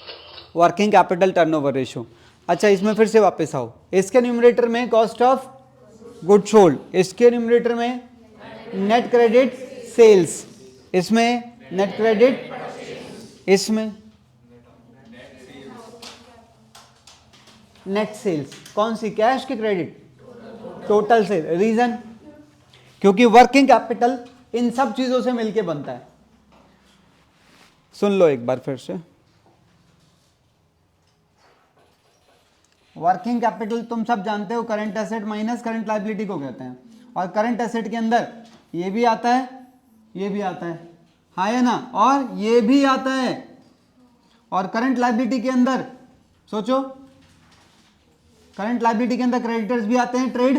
Working capital turnover ratio. अच्छा, इसमें फिर से वापस आओ। इसके न्यूमरेटर में कॉस्ट ऑफ गुड सोल्ड, इसके न्यूमरेटर में नेट क्रेडिट सेल्स, इसमें नेट क्रेडिट, इसमें नेट सेल्स। कौन सी, कैश की क्रेडिट, टोटल सेल। रीजन, क्योंकि वर्किंग कैपिटल इन सब चीजों से मिलके बनता है। सुन लो एक बार फिर से। वर्किंग कैपिटल तुम सब जानते हो current asset minus current liability को कहते हैं, और करंट एसेट के अंदर ये भी आता है, ये भी आता है, हाँ है ना, और ये भी आता है। और करंट लायबिलिटी के अंदर सोचो, करंट लायबिलिटी के अंदर क्रेडिटर्स भी आते हैं, ट्रेड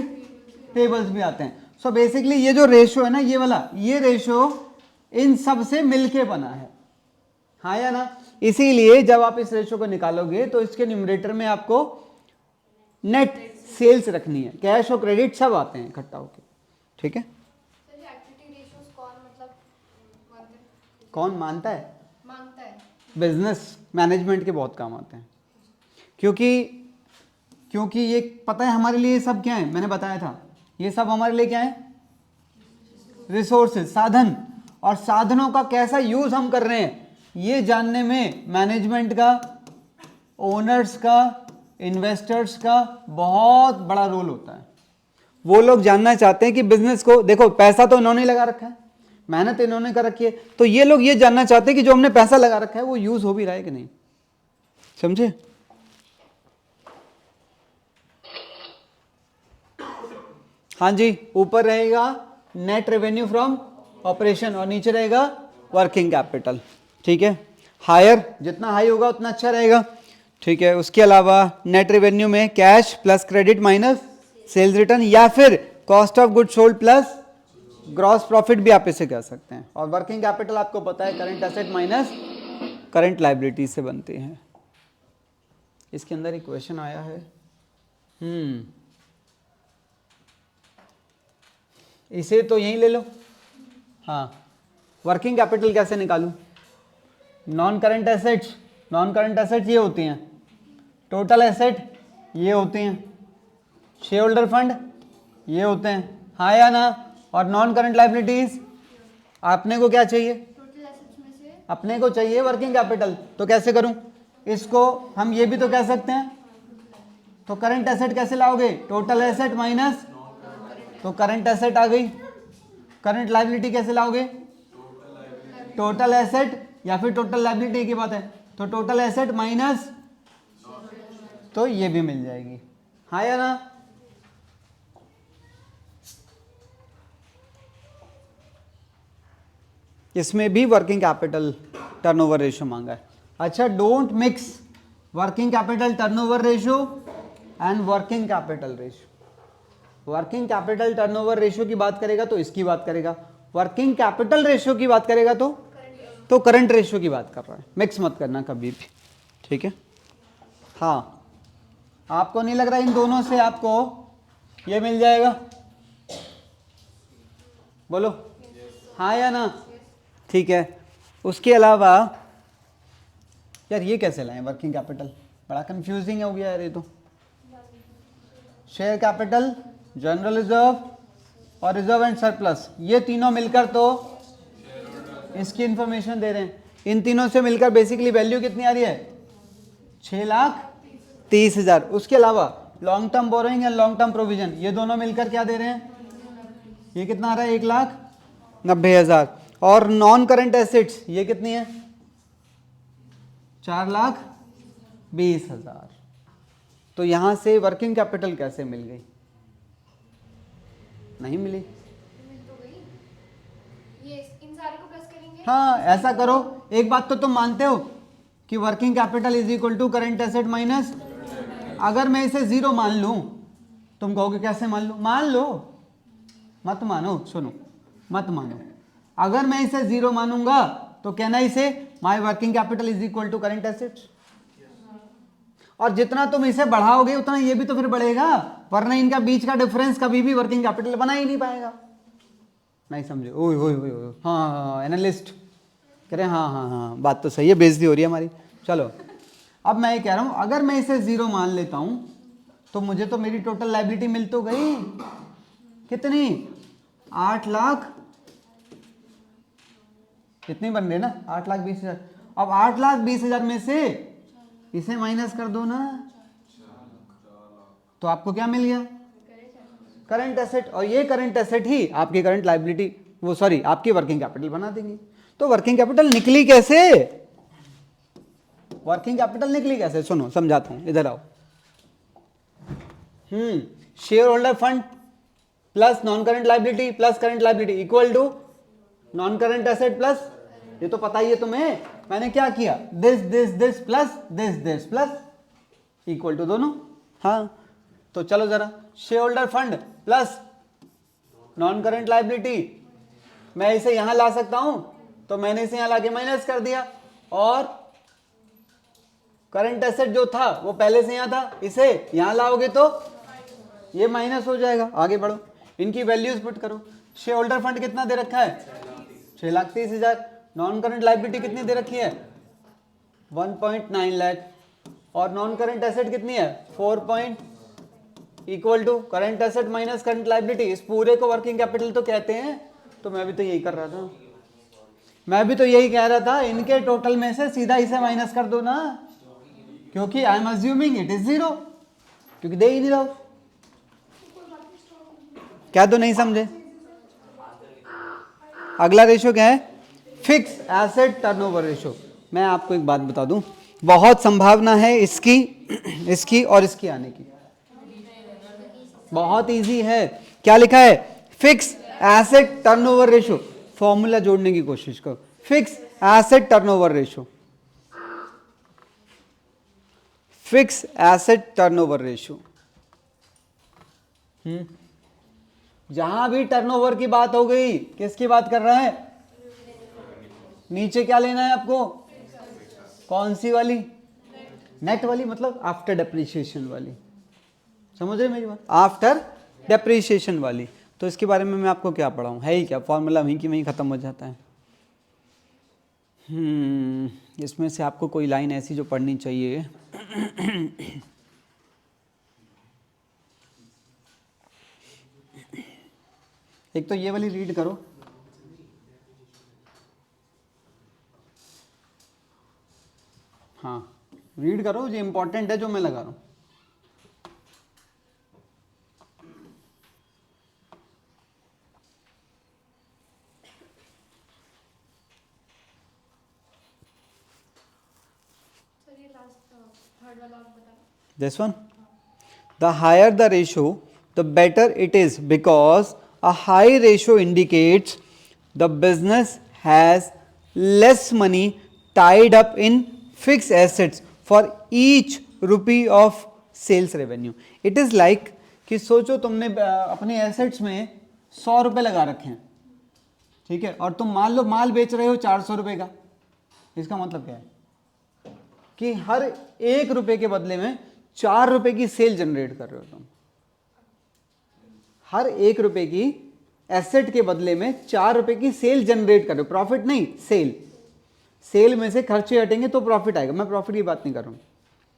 पेबल्स भी आते हैं। सो बेसिकली ये जो रेशो है ना, ये वाला, ये रेशो इन सब से मिलके बना है, हाँ या ना। इसीलिए जब आप इस रेशो को निकालोगे तो इसके न्यूमरेटर में आपको नेट सेल्स रखनी है, कैश और क्रेडिट सब आते हैं इकट्ठा होके। ठीक है, सर ये एक्टिविटी रेशियोज कौन मतलब मानते हैं? कौन मानता है? मांगता है। बिजनेस मैनेजमेंट के बहुत काम आते हैं, क्योंकि ये पता है हमारे लिए ये सब क्या है, मैंने बताया था ये सब हमारे लिए क्या है, रिसोर्सेज, साधन। और साधनों का कैसा यूज हम कर रहे हैं ये जानने में मैनेजमेंट का, ओनर्स का, इन्वेस्टर्स का बहुत बड़ा रोल होता है। वो लोग जानना चाहते हैं कि बिजनेस को, देखो पैसा तो इन्होंने लगा रखा है, मेहनत इन्होंने कर रखी है, तो ये लोग ये जानना चाहते हैं कि जो हमने पैसा लगा रखा है वो यूज हो भी रहा है कि नहीं। समझे? हाँ जी, ऊपर रहेगा नेट रेवेन्यू फ्रॉम ऑपरेशन और नीचे रहेगा वर्किंग कैपिटल। ठीक है, हायर, जितना हाई होगा उतना अच्छा रहेगा। ठीक है, उसके अलावा नेट रेवेन्यू में cash plus credit minus sales return, या फिर cost of good sold plus gross profit भी आप इसे कह सकते हैं। और वर्किंग कैपिटल आपको पता है current asset minus current liability से बनते हैं। इसके अंदर एक क्वेश्चन आया है, इसे तो यहीं ले लो। हाँ, वर्किंग कैपिटल कैसे निकालूं? Non current assets, non current assets ये होती हैं, टोटल एसेट ये होते हैं, शेयर होल्डर फंड ये होते हैं, हाँ या ना। और नॉन करंट लायबिलिटीज आपने को क्या चाहिए? टोटल एसेट्स में से अपने को चाहिए वर्किंग कैपिटल। तो कैसे करूं इसको? हम ये भी तो कह सकते हैं, तो करंट एसेट कैसे लाओगे? टोटल एसेट माइनस, तो करंट एसेट आ गई। करंट लायबिलिटी कैसे लाओगे? टोटल एसेट या फिर टोटल लायबिलिटी की बात है, तो टोटल एसेट माइनस, तो ये भी मिल जाएगी, हाँ या ना। इसमें भी वर्किंग कैपिटल टर्नओवर रेशियो मांगा है। अच्छा, don't mix working capital turnover ratio and working capital ratio. Working capital turnover ratio की बात करेगा तो इसकी बात करेगा, वर्किंग कैपिटल रेशियो की बात करेगा तो करंट रेशियो की बात कर रहा है। मिक्स मत करना कभी भी, ठीक है। हाँ, आपको नहीं लग रहा इन दोनों से आपको ये मिल जाएगा? बोलो हाँ या ना। ठीक है, उसके अलावा यार ये कैसे लाएं वर्किंग कैपिटल? बड़ा कंफ्यूजिंग हो गया यार ये तो। शेयर कैपिटल, जनरल रिजर्व और रिजर्व एंड सरप्लस, ये तीनों मिलकर तो इसकी इंफॉर्मेशन दे रहे हैं। इन तीनों से मिलकर बेसिकली वैल्यू कितनी आ रही है? 6,30,000। उसके अलावा long term borrowing and long term provision, ये दोनों मिलकर क्या दे रहे हैं? ये कितना आ रहा है? 1,90,000। और नॉन करंट एसेट्स ये कितनी है? 4,20,000। तो यहां से वर्किंग कैपिटल कैसे मिल गई? नहीं मिली। ये इन सारे को प्लस करेंगे। हाँ ऐसा करो, एक बात तो तुम मानते हो कि working capital is equal to current asset minus, अगर मैं इसे 0 मान लूं, तुम कहोगे कैसे मान लो, मान लो, मत मानो, सुनो मत मानो, अगर मैं इसे 0 मानूंगा तो कहना इसे my working capital is equal to current assets, और जितना तुम इसे बढ़ाओगे उतना ये भी तो फिर बढ़ेगा, वरना इनका बीच का डिफरेंस कभी भी वर्किंग कैपिटल बना ही नहीं पाएगा। नहीं समझे, ओए ओए ओए ओए, हाँ एनालिस्ट कह रहे हैं हाँ हाँ हाँ बात तो सही है, बेइज्जती हो रही है हमारी। चलो अब मैं ये कह रहा हूं अगर मैं इसे 0 मान लेता हूं तो मुझे तो मेरी टोटल लायबिलिटी मिल तो गई, कितनी, 8 लाख, कितनी बन रही ना, 8,20,000। अब 8,20,000 में से इसे माइनस कर दो ना, तो आपको क्या मिल गया, करंट एसेट, और ये करंट एसेट ही आपकी करंट लायबिलिटी, वो सॉरी आपकी वर्किंग कैपिटल बना देंगे। तो वर्किंग कैपिटल निकली कैसे, वर्किंग कैपिटल निकली कैसे, सुनो समझाता हूं, इधर आओ। Share holder fund plus non current liability plus current liability equal to non current asset plus, ये तो पता ही है तुम्हें, मैंने क्या किया, this this this plus this plus equal to दोनों। हाँ तो चलो जरा, share holder fund plus non current liability, मैं इसे यहां ला सकता हूं, तो मैंने इसे यहां लाके माइनस कर दिया, और करंट एसेट जो था वो पहले से यहां था, इसे यहां लाओगे तो ये माइनस हो जाएगा। आगे बढ़ो, इनकी वैल्यूज पुट करो, शेयर होल्डर फंड कितना दे रखा है, 6,30,000, नॉन करंट लायबिलिटी कितनी दे रखी है, 1.9 लाख, और नॉन करंट एसेट कितनी है, 4 equal to current asset minus current liability, इस पूरे को वर्किंग कैपिटल तो कहते हैं। तो मैं भी तो यही कर रहा था, मैं भी तो यही कह रहा था, इनके टोटल में से सीधा इसे माइनस कर दो ना, क्योंकि I am assuming it is 0, क्योंकि दे ही नहीं रहा। क्या तो नहीं समझे, अगला रेशो क्या है, फिक्स एसेट टर्नओवर रेशो। मैं आपको एक बात बता दूं, बहुत संभावना है इसकी, इसकी और इसकी आने की, बहुत इजी है। क्या लिखा है, fix asset turnover ratio, formula जोड़ने की कोशिश करो, fix asset turnover ratio, fix asset turnover ratio. जहां भी टर्नओवर की बात हो गई, किसकी बात कर रहा है, नीचे क्या लेना है आपको, कौन सी वाली, नेट वाली, मतलब आफ्टर डेप्रिसिएशन वाली, समझ रहे मेरी बात, आफ्टर डेप्रिसिएशन वाली। तो इसके बारे में मैं आपको क्या पढ़ाऊं, है ही क्या, फॉर्मूला वहीं की वहीं खत्म हो जाता है। इसमें से आपको कोई लाइन ऐसी जो पढ़नी चाहिए, एक तो ये वाली रीड करो, हाँ रीड करो, ये इंपॉर्टेंट है जो मैं लगा रहा हूं। This one, the higher the ratio the better it is, because a high ratio indicates the business has less money tied up in fixed assets for each rupee of sales revenue. It is like कि सोचो तुमने अपने assets में 100 रुपए लगा रखे हैं, ठीक है, और तुम मान लो माल बेच रहे हो 400 रुपए का, इसका मतलब क्या है कि हर 1 रुपए के बदले में 4 रुपए की सेल जनरेट कर रहे हो तुम, हर 1 रुपए की एसेट के बदले में 4 रुपए की सेल जनरेट कर रहे हो, प्रॉफिट नहीं, सेल, सेल में से खर्चे हटेंगे तो प्रॉफिट आएगा। मैं प्रॉफिट की बात नहीं कर रहा हूं,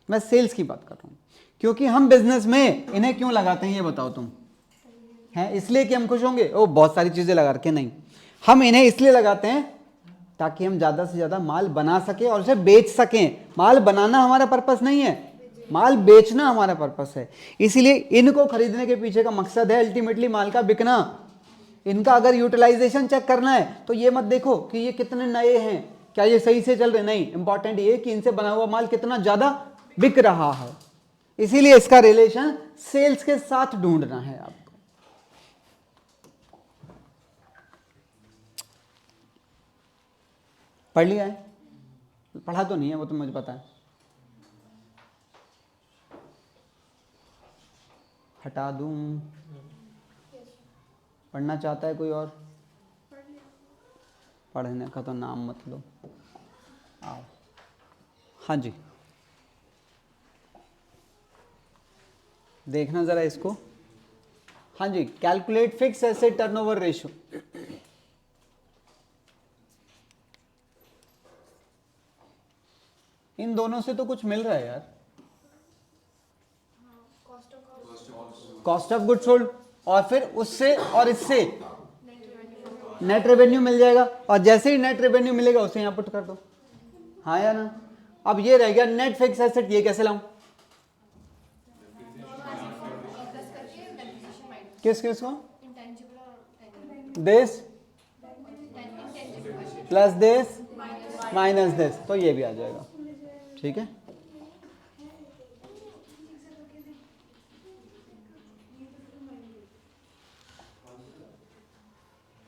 मैं सेल्स की बात कर रहा हूं। क्योंकि हम बिजनेस में इन्हें क्यों लगाते हैं ये बताओ तुम, हैं इसलिए कि हम खुश होंगे, ओ बहुत सारी चीजें लगा रखे, नहीं, हम इन्हें इसलिए लगाते हैं ताकि हम ज्यादा से ज्यादा माल बना सके और उसे बेच सकें। माल बनाना हमारा पर्पस नहीं है, माल बेचना हमारा पर्पस है। इसीलिए इनको खरीदने के पीछे का मकसद है अल्टीमेटली माल का बिकना। इनका अगर यूटिलाइजेशन चेक करना है तो ये मत देखो कि ये कितने नए हैं, क्या ये सही से चल रहे, नहीं, इंपॉर्टेंट ये कि इनसे बना हुआ माल कितना ज्यादा बिक रहा है। इसीलिए इसका रिलेशन सेल्स के साथ ढूंढना है आपको। पढ़ लिया है? पढ़ा तो नहीं है वो तो मुझे पता है। हटा दूं? पढ़ना चाहता है कोई और? पढ़ने का तो नाम मत लो। आओ। हाँ जी, देखना ज़रा इसको। हाँ जी, calculate fix asset turnover ratio. इन दोनों से तो कुछ मिल रहा है यार। कॉस्ट ऑफ गुड सोल्ड, और फिर उससे और इससे नेट रेवेन्यू मिल जाएगा, और जैसे ही नेट रेवेन्यू मिलेगा उसे यहाँ पुट कर दो। हाँ या ना? अब ये रह गया नेट फिक्स एसेट, ये कैसे लाऊं? किस किस को? This plus this minus this, तो ये भी आ जाएगा। ठीक है,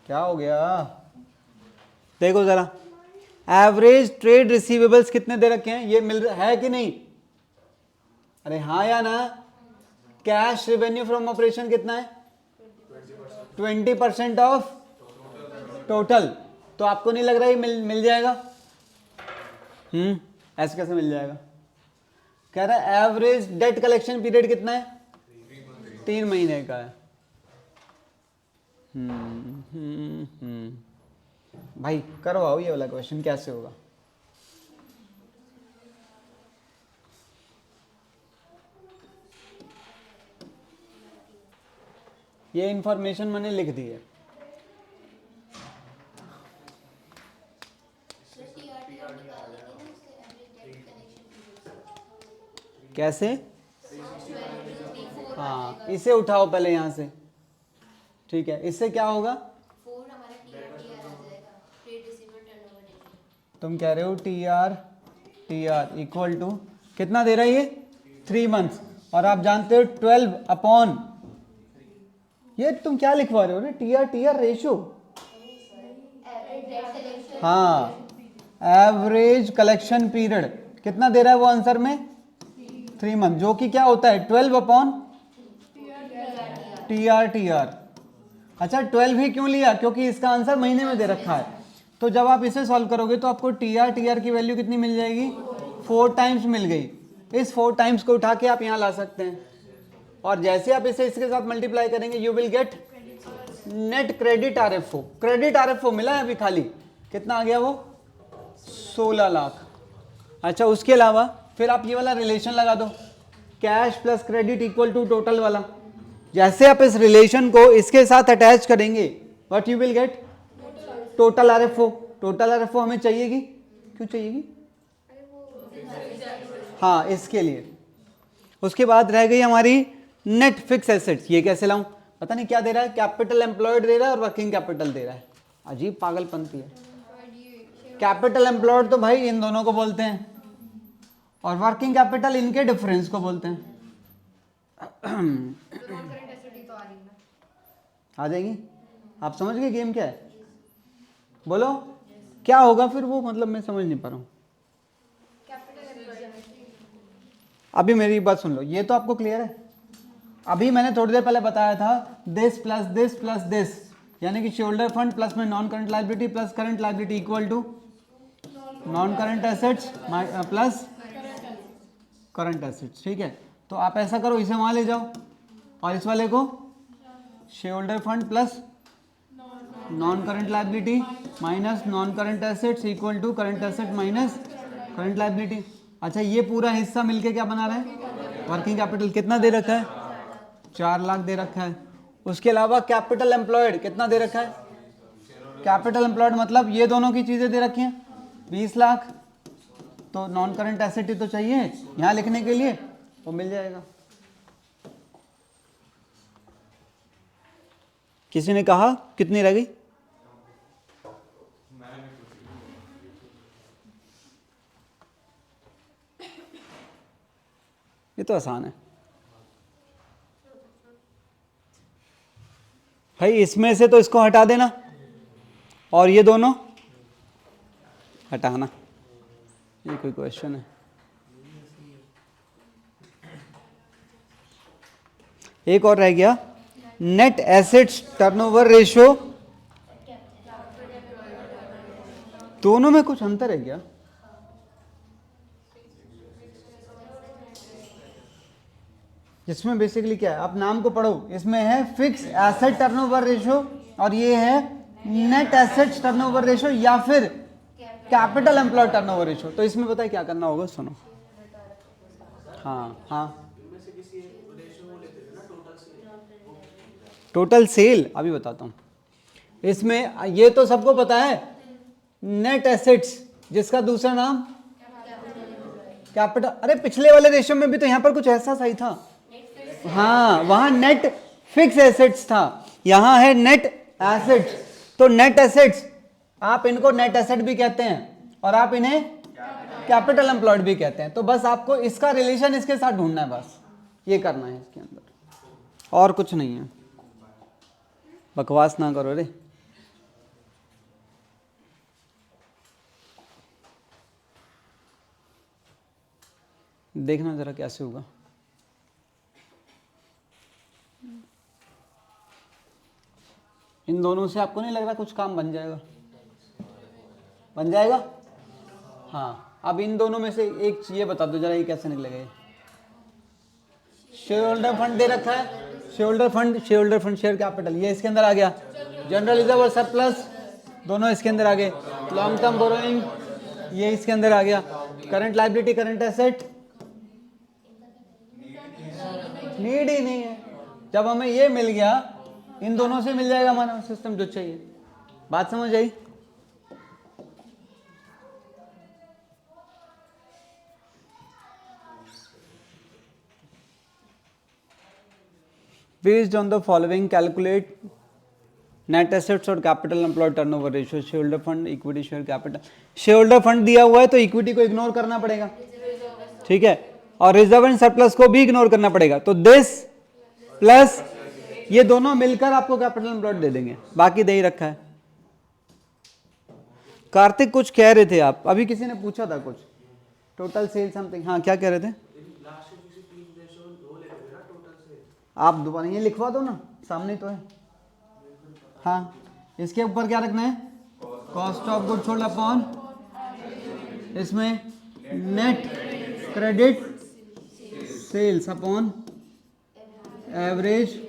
क्या हो गया? देखो जरा, एवरेज ट्रेड रिसीवेबल्स कितने दे रखे हैं, ये मिल रहा है कि नहीं? अरे हाँ या ना? कैश रेवेन्यू फ्रॉम ऑपरेशन कितना है? 20% ऑफ टोटल। तो आपको नहीं लग रहा ये मिल जाएगा? ऐसे कैसे मिल जाएगा? कह रहा है एवरेज डेट कलेक्शन पीरियड कितना है? 3 महीने का है। भाई करवाओ ये वाला क्वेश्चन, कैसे होगा? ये इंफॉर्मेशन मैंने लिख दी है। कैसे? हाँ, इसे उठाओ पहले यहां से। ठीक है, इससे क्या होगा? तुम कह रहे हो टी आर इक्वल टू कितना दे रहा है ये? 3 मंथ्स, और आप जानते हो 12 अपॉन, ये तुम क्या लिखवा रहे हो ना? T R ratio. हाँ, एवरेज कलेक्शन पीरियड कितना दे रहा है वो आंसर में? 3 मंथ, जो कि क्या होता है? 12 अपॉन टी आर। अच्छा, 12 ही क्यों लिया? क्योंकि इसका आंसर महीने में दे रखा है। तो जब आप इसे सॉल्व करोगे तो आपको टी आर की वैल्यू कितनी मिल जाएगी? 4 टाइम्स मिल गई। इस 4 टाइम्स को उठा के आप यहाँ ला सकते हैं, और जैसे आप इसे इसके साथ मल्टीप्लाई करेंगे you will get net credit RFO. Credit RFO मिला है अभी खाली, कितना आ गया वो? 16 लाख। अच्छा, उसके अलावा फिर आप ये वाला रिलेशन लगा दो, cash plus credit equal to total वाला। जैसे आप इस रिलेशन को इसके साथ अटैच करेंगे, what you will get? Total RFO. Total RFO हमें चाहिएगी, क्यों चाहिएगी? हाँ, इसके लिए। उसके बाद रह गई हमारी नेट फिक्स एसेट्स। ये कैसे लाऊं? पता नहीं क्या दे रहा है, कैपिटल एम्प्लॉयड दे रहा है और वर्किंग कैपिटल दे रहा है। अजीब पागलपंती है। कैपिटल एम्प्लॉयड तो भाई इन दोनों को बोलते हैं, और वर्किंग कैपिटल इनके डिफरेंस को बोलते हैं। आ जाएगी? आप समझ गए गेम क्या है? बोलो क्या होगा फिर वो, मतलब मैं समझ नहीं पा रहा हूँ। अभी मेरी बात सुन लो, ये तो आपको क्लियर है। अभी मैंने थोड़ी देर पहले बताया था this plus this plus this, यानी कि शोल्डर फंड प्लस में non current liability plus current liability equal to non current assets plus current assets. ठीक है, तो आप ऐसा करो, इसे वहां ले जाओ और इस वाले को share holder fund plus non current liability minus non current assets equal to current asset minus current liability. अच्छा, ये पूरा हिस्सा मिलके क्या बना रहा है? Working capital. कितना दे रखा है? 4 लाख दे रखा है। उसके अलावा कैपिटल एम्प्लॉयड कितना दे रखा है? कैपिटल एम्प्लॉयड मतलब ये दोनों की चीजें दे रखी हैं 20 लाख। तो नॉन करंट एसेट ही तो चाहिए यहाँ लिखने के लिए, वो मिल जाएगा। किसी ने कहा कितनी रह गई? ये तो आसान है भाई, इसमें से तो इसको हटा देना और ये दोनों हटाना, ये कोई क्वेश्चन है? एक और रह गया, नेट एसेट्स टर्नओवर रेशियो, दोनों में कुछ अंतर है क्या? इसमें बेसिकली क्या है, आप नाम को पढ़ो, इसमें है फिक्स एसेट टर्नओवर रेशियो और ये है नेट एसेट्स टर्नओवर रेशियो या फिर कैपिटल एम्प्लॉयड टर्नओवर रेशियो। तो इसमें पता है क्या करना होगा, सुनो। हाँ हाँ, टोटल सेल अभी बताता हूँ। इसमें ये तो सबको पता है, नेट एसेट्स जिसका दूसरा नाम कैपिटल, अरे पिछले वाले रेशियो में भी तो यहाँ पर कुछ ऐसा सही था। हाँ, वहां नेट फिक्स एसेट्स था, यहां है नेट एसेट्स। तो नेट एसेट्स, आप इनको नेट एसेट भी कहते हैं और आप इन्हें कैपिटल एम्प्लॉयड भी कहते हैं। तो बस आपको इसका रिलेशन इसके साथ ढूंढना है, बस ये करना है इसके अंदर, और कुछ नहीं है। बकवास ना करो रे। देखना जरा कैसे होगा। इन दोनों से आपको नहीं लग रहा कुछ काम बन जाएगा? बन जाएगा। हाँ, अब इन दोनों में से एक ये बता दो जरा, ये कैसे निकलेगा? ये शेयर होल्डर फंड दे रखा है, share holder fund share capital, ये इसके अंदर आ गया। जनरल रिजर्व और सरप्लस दोनों इसके अंदर आ गए। लॉन्ग टर्म बोरोइंग ये इसके अंदर आ गया। Current liability, current asset need ही नहीं है। जब हमें ये मिल गया, इन दोनों से मिल जाएगा हमारा सिस्टम जो चाहिए। बात समझ आई? Based on the following calculate net assets और capital employed turnover ratio, share holder fund, equity, share capital. Share holder fund दिया हुआ है तो इक्विटी को इग्नोर करना पड़ेगा, ठीक है, और रिजर्व एंड सरप्लस को भी इग्नोर करना पड़ेगा। तो दिस प्लस ये दोनों मिलकर आपको कैपिटल एम्प्लॉयड दे देंगे, बाकी दे ही रखा है। कार्तिक कुछ कह रहे थे आप, अभी किसी ने पूछा था कुछ, टोटल सेल समथिंग। हाँ, क्या कह रहे थे आप? दोबारा ये लिखवा दो ना, सामने तो है। हाँ, इसके ऊपर क्या रखना है? Cost of good sold upon, इसमें net credit sales upon average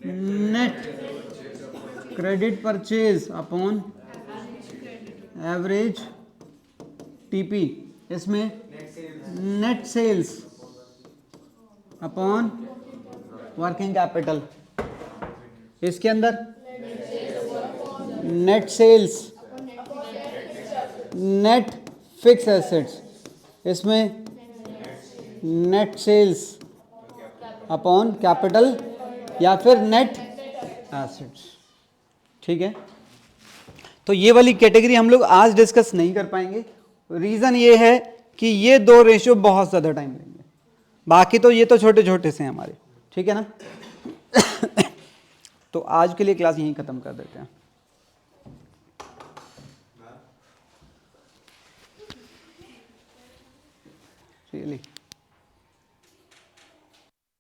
net credit purchase upon average TP, इसमें net sales upon working capital, इसके अंदर net sales, net fix assets, इसमें नेट सेल्स अपॉन कैपिटल या फिर नेट एसेट्स, ठीक है। तो ये वाली कैटेगरी हम लोग आज डिस्कस नहीं कर पाएंगे। रीजन ये है कि ये दो रेशियो बहुत ज़्यादा टाइम लेंगे, बाकी तो ये तो छोटे छोटे से हैं हमारे, ठीक है ना। तो आज के लिए क्लास यहीं ख़त्म कर देते हैं। रियली